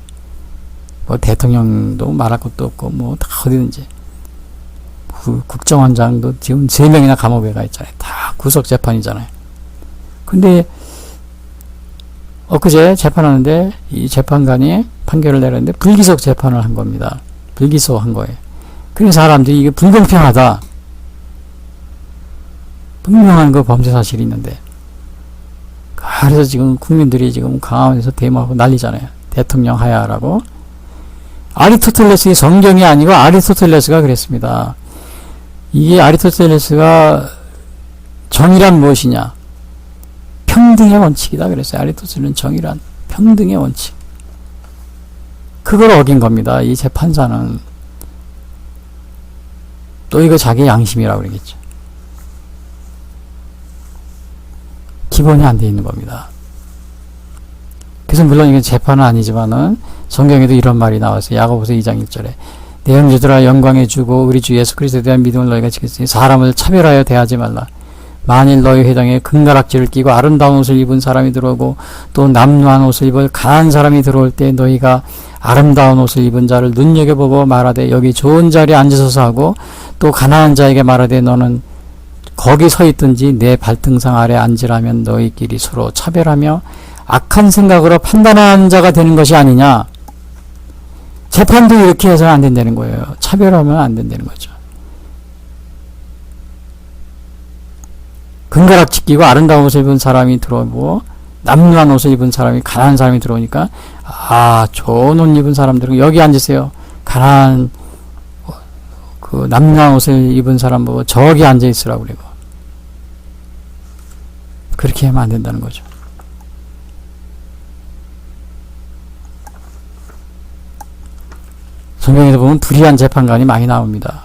뭐 대통령도 말할 것도 없고 뭐 다 어디든지 국정원장도 지금 3명이나 감옥에 가 있잖아요. 다 구속 재판이잖아요. 근데 엊그제 재판하는데 이 재판관이 판결을 내렸는데 불기속 재판을 한 겁니다. 불기소한 거예요. 그래서 사람들이 이게 불공평하다. 분명한 그 범죄 사실이 있는데 그래서 지금 국민들이 지금 강화문에서 데모하고 난리잖아요. 대통령 하야라고. 아리스토텔레스의 성경이 아니고 아리스토텔레스가 그랬습니다. 이게 아리스토텔레스가 정의란 무엇이냐? 평등의 원칙이다 그랬어요. 아리스토텔레스는 정의란 평등의 원칙. 그걸 어긴 겁니다. 이 재판사는. 또 이거 자기 양심이라고 그러겠죠. 기본이 안 돼 있는 겁니다. 그래서 물론 이게 재판은 아니지만은 성경에도 이런 말이 나왔어요. 야고보서 2장 1절에 내 형제들아 영광에 주고 우리 주 예수 그리스도에 대한 믿음을 너희가 지켰으니 사람을 차별하여 대하지 말라. 만일 너희 회당에 금가락지를 끼고 아름다운 옷을 입은 사람이 들어오고 또 남루한 옷을 입을 가난한 사람이 들어올 때 너희가 아름다운 옷을 입은 자를 눈여겨보고 말하되 여기 좋은 자리에 앉으소서 하고 또 가난한 자에게 말하되 너는 거기 서 있든지 내 발등상 아래 앉으라면 너희끼리 서로 차별하며 악한 생각으로 판단하는 자가 되는 것이 아니냐. 재판도 이렇게 해서는 안 된다는 거예요. 차별하면 안 된다는 거죠. 금가락지 끼고 아름다운 옷을 입은 사람이 들어오고 남루한 옷을 입은 사람이 가난한 사람이 들어오니까 좋은 옷 입은 사람들은 여기 앉으세요. 가난한 그 남루한 옷을 입은 사람 보고 저기 앉아 있으라고 그러고 그렇게 하면 안 된다는 거죠. 성경에서 보면 불의한 재판관이 많이 나옵니다.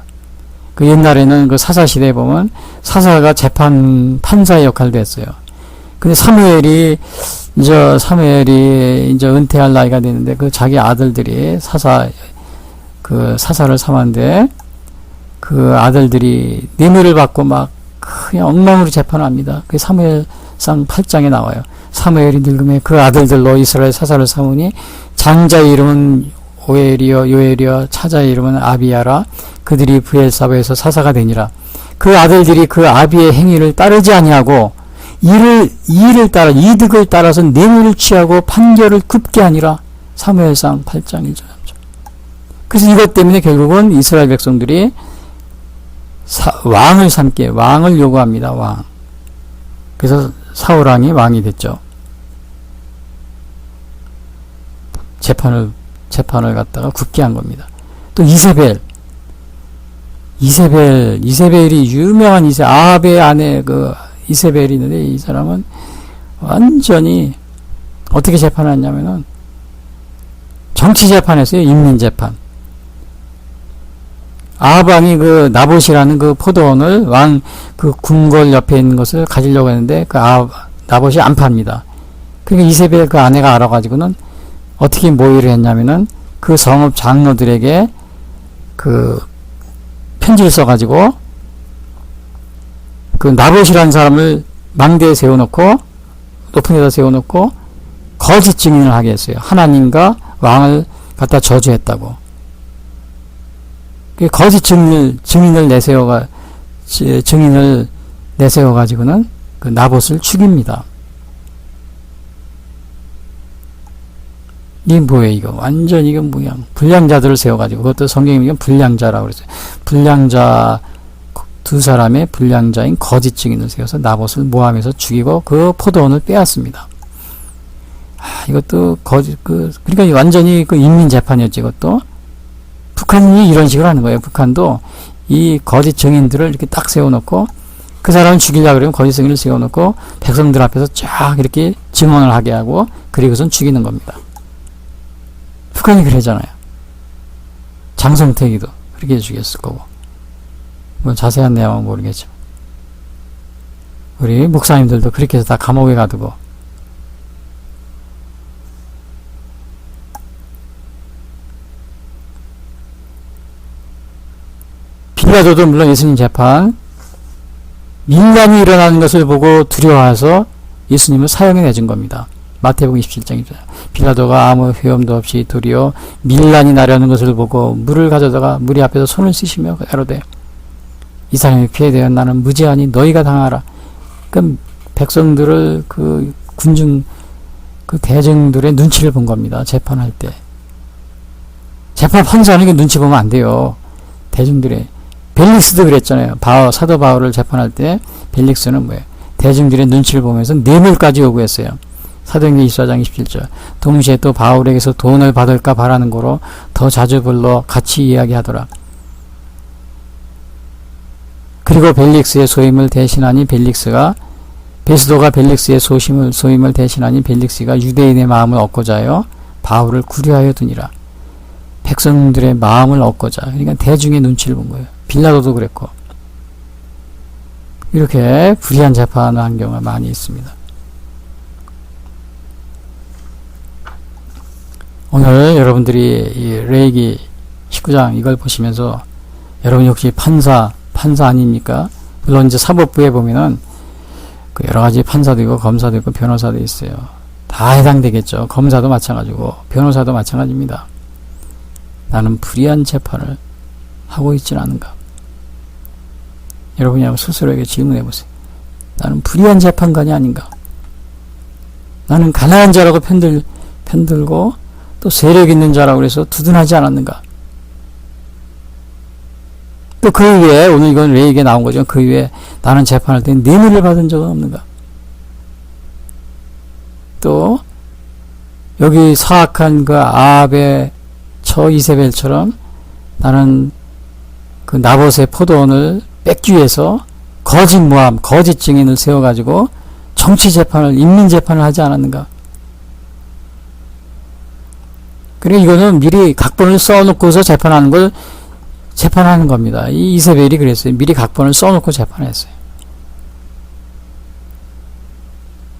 그 옛날에는 그 사사 시대에 보면 사사가 재판 판사의 역할도 했어요. 근데 사무엘이 이제 은퇴할 나이가 됐는데 그 자기 아들들이 사사를 삼았는데 그 아들들이 뇌물을 받고 막 그냥 엉망으로 재판합니다. 그게 사무엘상 8장에 나와요. 사무엘이 늙음에 그 아들들로 이스라엘 사사를 삼으니 장자의 이름은 오엘이요 요엘이요 차자의 이름은 아비야라. 그들이 브엘사바에서 사사가 되니라. 그 아들들이 그 아비의 행위를 따르지 아니하고 이득을 따라서 뇌물을 취하고 판결을 굽게 하니라. 사무엘상 8장 1절 3절. 그래서 이것 때문에 결국은 이스라엘 백성들이 왕을 요구합니다. 왕. 그래서 사울왕이 왕이 됐죠. 재판을 갖다가 굽게 한 겁니다. 또 이세벨이 유명한 아합의 아내 그 이세벨이 있는데 이 사람은 완전히 어떻게 재판했냐면은 정치 재판했어요. 인민 재판. 아합 왕이 그 나봇이라는 그 포도원을 왕 그 궁궐 옆에 있는 것을 가지려고 했는데 그 나봇이 안 팝니다. 그러니까 이세벨 그 아내가 알아가지고는 어떻게 모의를 했냐면은 그 성읍 장로들에게 그 편지를 써가지고 그 나봇이라는 사람을 망대에 세워놓고 높은 데다 세워놓고 거짓 증인을 하게 했어요. 하나님과 왕을 갖다 저주했다고. 그 거짓 증인을 내세워가지고는 그 나봇을 죽입니다. 이 뭐예요, 이거? 완전 이건 뭐야? 불량자들을 세워가지고, 그것도 성경에 보면 불량자라고 그랬어요. 불량자, 두 사람의 불량자인 거짓 증인을 세워서 나봇을 모함해서 죽이고 그 포도원을 빼앗습니다. 이것도 그러니까 완전히 그 인민재판이었지, 이것도. 북한이 이런 식으로 하는 거예요. 북한도 이 거짓 증인들을 이렇게 딱 세워놓고 그 사람을 죽이려고 그러면 거짓 증인을 세워놓고 백성들 앞에서 쫙 이렇게 증언을 하게 하고 그리고선 죽이는 겁니다. 북한이 그러잖아요. 장성택이도 그렇게 죽였을 거고. 뭐 자세한 내용은 모르겠죠. 우리 목사님들도 그렇게 해서 다 감옥에 가두고. 빌라도도 물론 예수님 재판 밀란이 일어나는 것을 보고 두려워해서 예수님을 사형에 내준 겁니다. 마태복음 27장입니다. 빌라도가 아무 회엄도 없이 도리어 밀란이 나려는 것을 보고 물을 가져다가 무리 앞에서 손을 씻으며 가로되 이 사람이 피해되어 나는 무죄하니 너희가 당하라. 그럼 백성들을 그 군중 그 대중들의 눈치를 본 겁니다. 재판할 때. 재판 판사는 그 눈치 보면 안 돼요. 대중들의 벨릭스도 그랬잖아요. 사도 바울을 재판할 때 벨릭스는 뭐예요? 대중들의 눈치를 보면서 뇌물까지 요구했어요. 사도행전 24장 27절. 동시에 또 바울에게서 돈을 받을까 바라는 거로 더 자주 불러 같이 이야기하더라. 그리고 벨릭스의 소임을 대신하니 베스도가 벨릭스의 소임을 대신하니 벨릭스가 유대인의 마음을 얻고자 하여 바울을 구려하여 두니라. 백성들의 마음을 얻고자. 그러니까 대중의 눈치를 본 거예요. 빌라도도 그랬고. 이렇게 불의한 재판을 한 경우가 많이 있습니다. 오늘 여러분들이 이 레위기 19장 이걸 보시면서 여러분 역시 판사 아닙니까? 물론 이제 사법부에 보면은 그 여러 가지 판사도 있고 검사도 있고 변호사도 있어요. 다 해당되겠죠. 검사도 마찬가지고 변호사도 마찬가지입니다. 나는 불의한 재판을 하고 있지는 않은가? 여러분이 한번 스스로에게 질문해 보세요. 나는 불의한 재판관이 아닌가? 나는 가난한 자라고 편들고 또 세력 있는 자라고 해서 두둔하지 않았는가? 또 그 위에, 오늘 이건 왜 이게 나온 거죠? 그 위에 나는 재판할 때 뇌물을 받은 적은 없는가? 또 여기 사악한 그 아합의 처 이세벨처럼 나는 그 나봇의 포도원을 뺏기 위해서 거짓 모함, 거짓 증인을 세워가지고 정치 재판을, 인민 재판을 하지 않았는가? 그러니까 이거는 미리 각본을 써놓고서 재판하는 겁니다. 이 이세벨이 그랬어요. 미리 각본을 써놓고 재판했어요.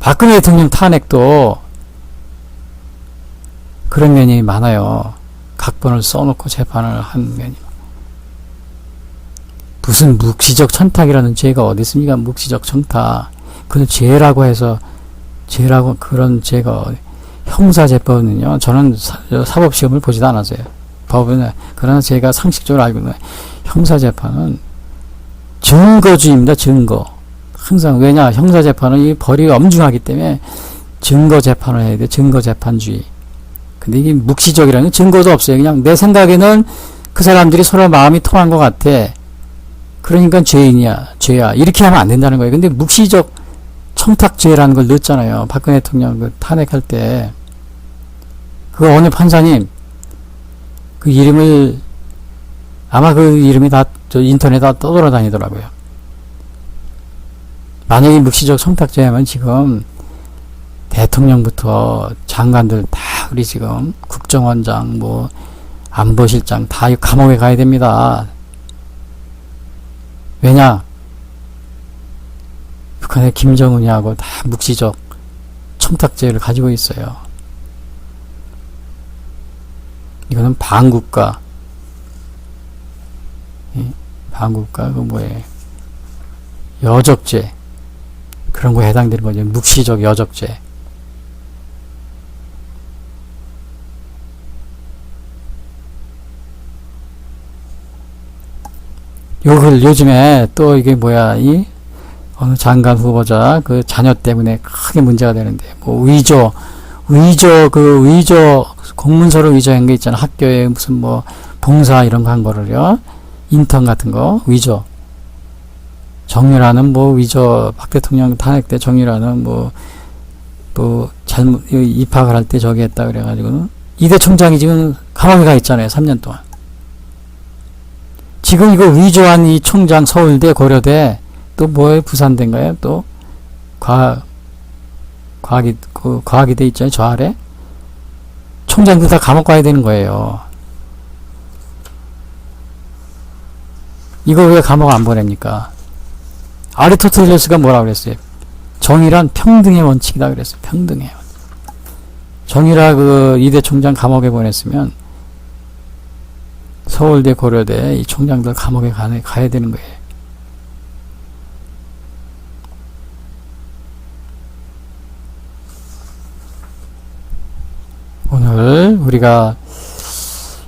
박근혜 대통령 탄핵도 그런 면이 많아요. 각본을 써놓고 재판을 한 면이. 무슨 묵시적 청탁이라는 죄가 어디 있습니까? 묵시적 청탁. 그건 죄라고 해서, 그런 죄가, 형사재판은요, 저는 사법시험을 보지도 않았어요. 법은, 그러나 제가 상식적으로 알고 있는 형사재판은 증거주의입니다, 증거. 항상, 왜냐, 형사재판은 이 벌이 엄중하기 때문에 증거재판을 해야 돼요, 증거재판주의. 근데 이게 묵시적이라는 건 증거도 없어요. 그냥 내 생각에는 그 사람들이 서로 마음이 통한 것 같아. 그러니까 죄야. 이렇게 하면 안 된다는 거예요. 근데 묵시적 청탁죄라는 걸 넣었잖아요. 박근혜 대통령 그 탄핵할 때. 그 어느 판사님, 그 이름을, 아마 그 이름이 다, 인터넷에 떠돌아다니더라고요. 만약에 묵시적 청탁죄하면 지금 대통령부터 장관들 다 우리 지금 국정원장, 안보실장 다 감옥에 가야 됩니다. 왜냐? 북한의 김정은이하고 다 묵시적 청탁죄를 가지고 있어요. 이거는 반국가, 여적죄, 그런 거에 해당되는 거죠. 묵시적 여적죄. 요즘에 또 이게 어느 장관 후보자 그 자녀 때문에 크게 문제가 되는데, 위조 공문서를 위조한 게 있잖아. 학교에 무슨 봉사 이런 거 한 거를요. 인턴 같은 거, 위조. 정유라는 위조, 박 대통령 탄핵 때 정유라는 잘못, 입학을 할 때 저기 했다 그래가지고, 이대 총장이 지금 감옥에 가 있잖아요. 3년 동안. 지금 이거 위조한 이 총장 서울대, 고려대, 또 부산대인가요? 또, 과학이대 있잖아요. 저 아래. 총장들 다 감옥 가야 되는 거예요. 이거 왜 감옥 안 보냅니까? 아리스토텔레스가 뭐라고 그랬어요? 정의란 평등의 원칙이다 그랬어요. 평등의 원칙. 정의라 이대 총장 감옥에 보냈으면 서울대, 고려대 이 총장들 감옥에 가야 되는 거예요. 오늘 우리가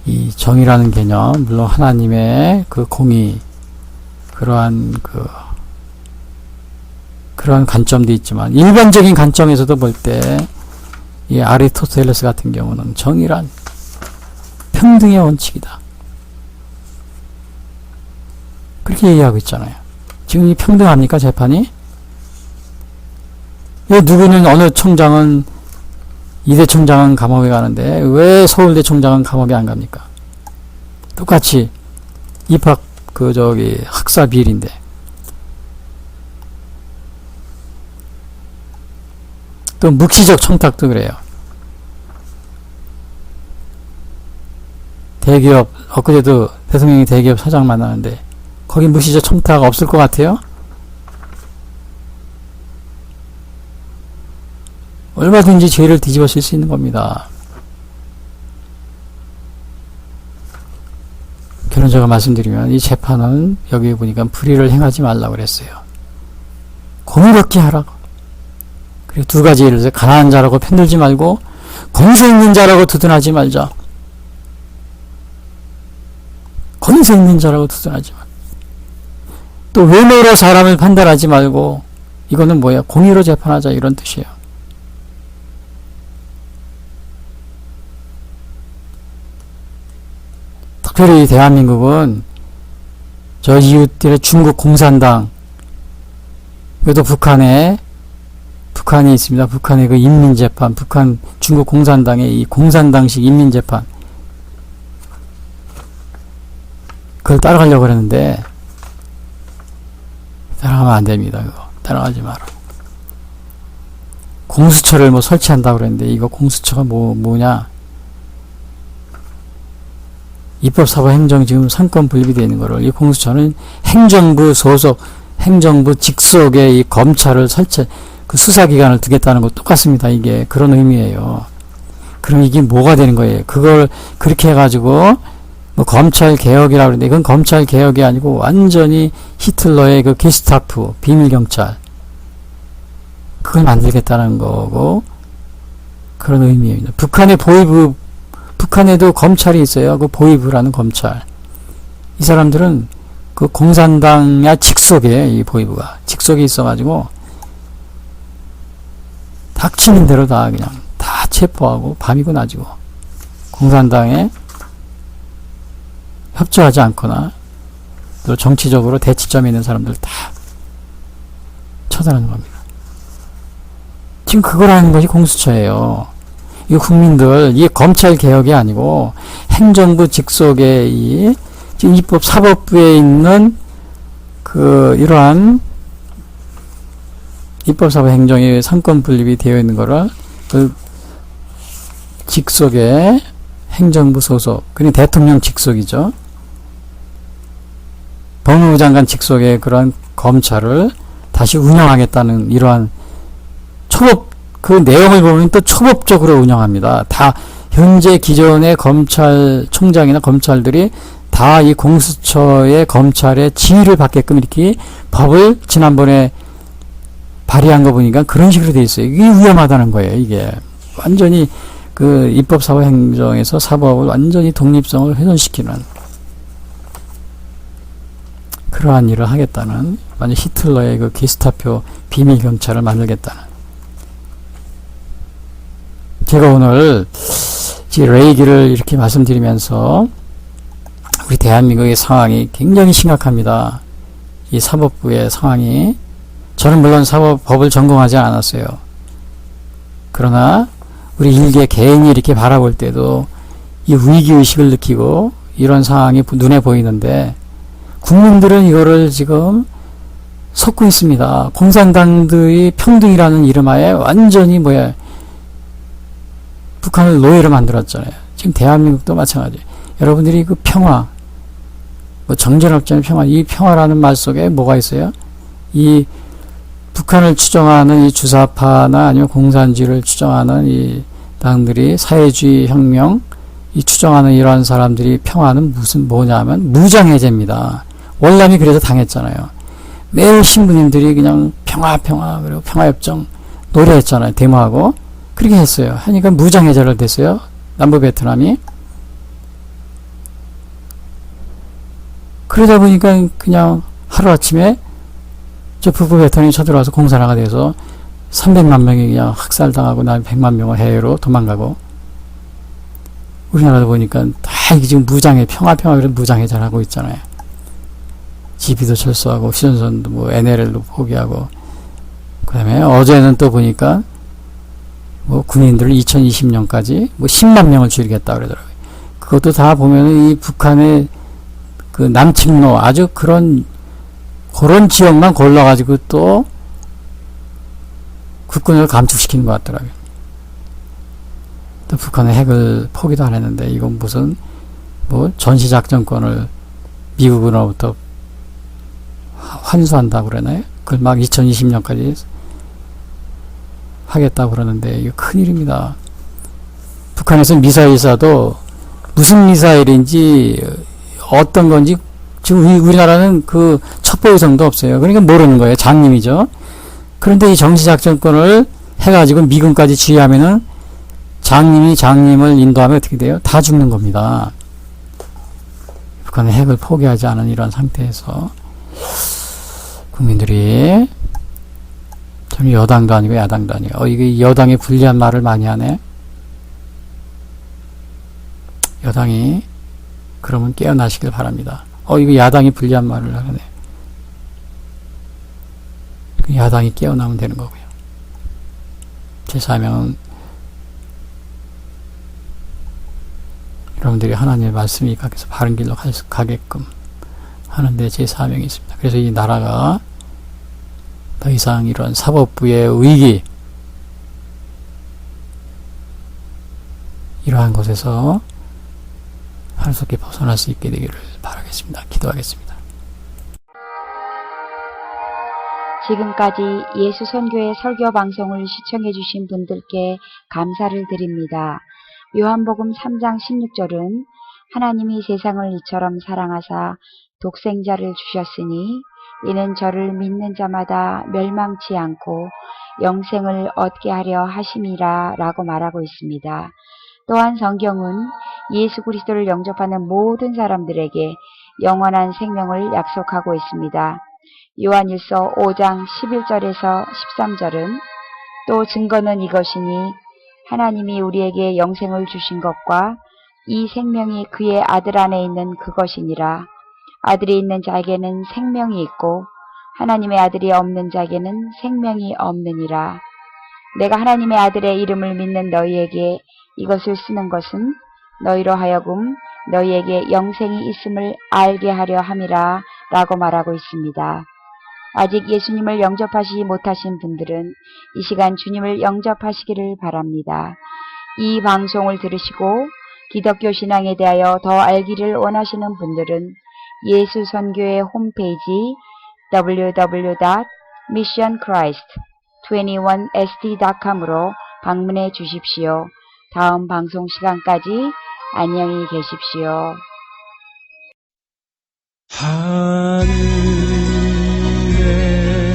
이 정의라는 개념, 물론 하나님의 그 공의, 그러한 관점도 있지만, 일반적인 관점에서도 볼 때, 이 아리스토텔레스 같은 경우는 정의란 평등의 원칙이다. 그렇게 얘기하고 있잖아요. 지금 이 평등합니까, 재판이? 왜 누구는, 어느 총장은, 이대 총장은 감옥에 가는데, 왜 서울대 총장은 감옥에 안 갑니까? 똑같이, 입학, 학사 비리인데. 또, 묵시적 청탁도 그래요. 대기업, 엊그제도 대통령이 대기업 사장 만나는데, 거기 묵시적 청탁 없을 것 같아요? 얼마든지 죄를 뒤집어 쓸 수 있는 겁니다. 결론적으로 말씀드리면, 이 재판은 여기 보니까 불의를 행하지 말라고 그랬어요. 공의롭게 하라고. 그리고 두 가지 예를 들어서, 가난한 자라고 편들지 말고, 권세 있는 자라고 두둔하지 말자. 권세 있는 자라고 두둔하지 말자. 또 외모로 사람을 판단하지 말고, 이거는 공의로 재판하자, 이런 뜻이에요. 특별히 대한민국은 저 이웃들의 중국 공산당, 그래도 북한이 있습니다. 북한의 그 인민재판, 북한 중국 공산당의 이 공산당식 인민재판, 그걸 따라가려고 그랬는데 따라가면 안 됩니다. 그거 따라가지 마라. 공수처를 뭐 설치한다고 그랬는데 이거 공수처가 뭐냐? 입법사법 행정 지금 상권 분립이 되어 있는 거를, 이 공수처는 행정부 소속, 행정부 직속의 이 검찰을 그 수사기관을 두겠다는 거 똑같습니다. 이게 그런 의미예요. 그럼 이게 뭐가 되는 거예요? 그걸 그렇게 해가지고 뭐 검찰 개혁이라고 그러는데 이건 검찰 개혁이 아니고 완전히 히틀러의 그 게스타프 비밀 경찰, 그걸 만들겠다는 거고, 그런 의미입니다. 북한의 보위부, 북한에도 검찰이 있어요. 그 보위부라는 검찰. 이 사람들은 그 공산당야 직속에, 이 보위부가 직속에 있어가지고 닥치는 대로 다 그냥 다 체포하고 밤이고 낮이고 공산당에 협조하지 않거나 또 정치적으로 대치점에 있는 사람들 다 처단하는 겁니다. 지금 그걸 하는 것이 공수처예요. 이 국민들, 이게 검찰 개혁이 아니고 행정부 직속의 이 지금 입법 사법부에 있는 그 이러한 입법 사법 행정의 상권 분립이 되어 있는 거를 그 직속의 행정부 소속, 그러니까 대통령 직속이죠. 법무부 장관 직속의 그런 검찰을 다시 운영하겠다는 이러한 그 내용을 보면 또 초법적으로 운영합니다. 다 현재 기존의 검찰총장이나 검찰들이 다 이 공수처의 검찰의 지휘를 받게끔 이렇게 법을 지난번에 발의한 거 보니까 그런 식으로 돼 있어요. 이게 위험하다는 거예요. 이게 완전히 그 입법사법 행정에서 사법을 완전히 독립성을 훼손시키는 그러한 일을 하겠다는, 완전 히틀러의 그 게스타표 비밀 경찰을 만들겠다는. 제가 오늘 레이기를 이렇게 말씀드리면서 우리 대한민국의 상황이 굉장히 심각합니다. 이 사법부의 상황이. 저는 물론 사법법을 전공하지 않았어요. 그러나 우리 일개 개인이 이렇게 바라볼 때도 이 위기의식을 느끼고 이런 상황이 눈에 보이는데, 국민들은 이거를 지금 섞고 있습니다. 공산당들이 평등이라는 이름하에 완전히 북한을 노예로 만들었잖아요. 지금 대한민국도 마찬가지. 여러분들이 그 평화, 정전없잖아요. 평화. 이 평화라는 말 속에 뭐가 있어요? 이 북한을 추종하는 이 주사파나 아니면 공산주의를 추종하는 이 당들이 사회주의 혁명, 이 추종하는 이러한 사람들이 평화는 뭐냐면 무장해제입니다. 월남이 그래서 당했잖아요. 매일 신부님들이 그냥 평화, 그리고 평화협정 노래했잖아요. 데모하고. 그렇게 했어요. 하니까 무장해제를 됐어요. 남부 베트남이. 그러다 보니까 그냥 하루아침에 저 북부 베트남이 쳐들어와서 공산화가 돼서 300만 명이 그냥 학살당하고 난 100만 명은 해외로 도망가고, 우리나라도 보니까 다 이게 지금 평화 그래서 무장해제를 하고 있잖아요. GB도 철수하고 휴전선도 NLL도 포기하고, 그 다음에 어제는 또 보니까 군인들을 2020년까지 10만 명을 줄이겠다 그러더라고요. 그것도 다 보면은 이 북한의 그 남침로 아주 그런 지역만 골라가지고 또 국군을 감축시키는 것 같더라고요. 또 북한의 핵을 포기도 안 했는데, 이건 무슨 전시작전권을 미국으로부터 환수한다고 그러나요? 그걸 막 2020년까지 하겠다고 그러는데, 이거 큰일입니다. 북한에서 미사일 쏴도 무슨 미사일인지 어떤 건지 지금 우리나라는 그 첩보위성도 없어요. 그러니까 모르는 거예요. 장님이죠. 그런데 이 정시작전권을 해가지고 미군까지 지휘하면은 장님을 인도하면 어떻게 돼요? 다 죽는 겁니다. 북한은 핵을 포기하지 않은 이런 상태에서 국민들이, 참 여당도 아니고 야당도 아니에요. 이게 여당이 불리한 말을 많이 하네. 여당이 그러면 깨어나시길 바랍니다. 이거 야당이 불리한 말을 하네. 야당이 깨어나면 되는 거고요. 제 사명은 여러분들이 하나님의 말씀이 가게서 바른 길로 가게끔 하는데 제 사명이 있습니다. 그래서 이 나라가 더 이상 이런 사법부의 위기, 이러한 것에서 하루속히 벗어날 수 있게 되기를 바라겠습니다. 기도하겠습니다. 지금까지 예수 선교의 설교 방송을 시청해 주신 분들께 감사를 드립니다. 요한복음 3장 16절은 하나님이 세상을 이처럼 사랑하사 독생자를 주셨으니 이는 저를 믿는 자마다 멸망치 않고 영생을 얻게 하려 하심이라 라고 말하고 있습니다. 또한 성경은 예수 그리스도를 영접하는 모든 사람들에게 영원한 생명을 약속하고 있습니다. 요한일서 5장 11절에서 13절은 또 증거는 이것이니 하나님이 우리에게 영생을 주신 것과 이 생명이 그의 아들 안에 있는 그것이니라. 아들이 있는 자에게는 생명이 있고 하나님의 아들이 없는 자에게는 생명이 없느니라. 내가 하나님의 아들의 이름을 믿는 너희에게 이것을 쓰는 것은 너희로 하여금 너희에게 영생이 있음을 알게 하려 함이라 라고 말하고 있습니다. 아직 예수님을 영접하지 못하신 분들은 이 시간 주님을 영접하시기를 바랍니다. 이 방송을 들으시고 기독교 신앙에 대하여 더 알기를 원하시는 분들은 예수 선교의 홈페이지 www.missionchrist21sd.com으로 방문해 주십시오. 다음 방송 시간까지 안녕히 계십시오. 하늘에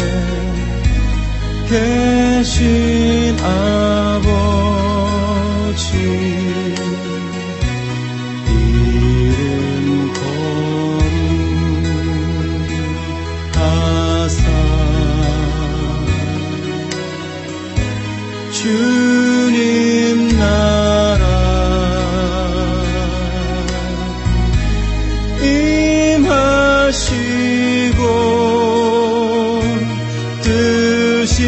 계신 아버지 이름 거룩하사 주님 나라 임하시고 뜻이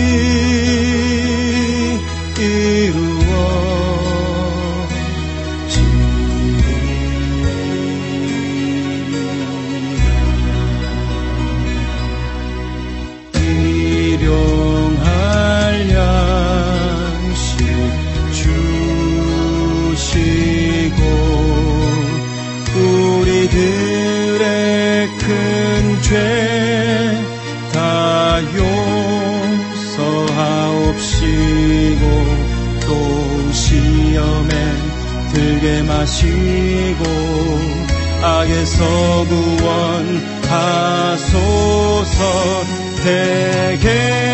이루어지리라. 일용할 양식 주시고 우리들의 큰 죄 다 용서하옵시고 또 시험에 들게 마시고 악에서 구원하소서. 대개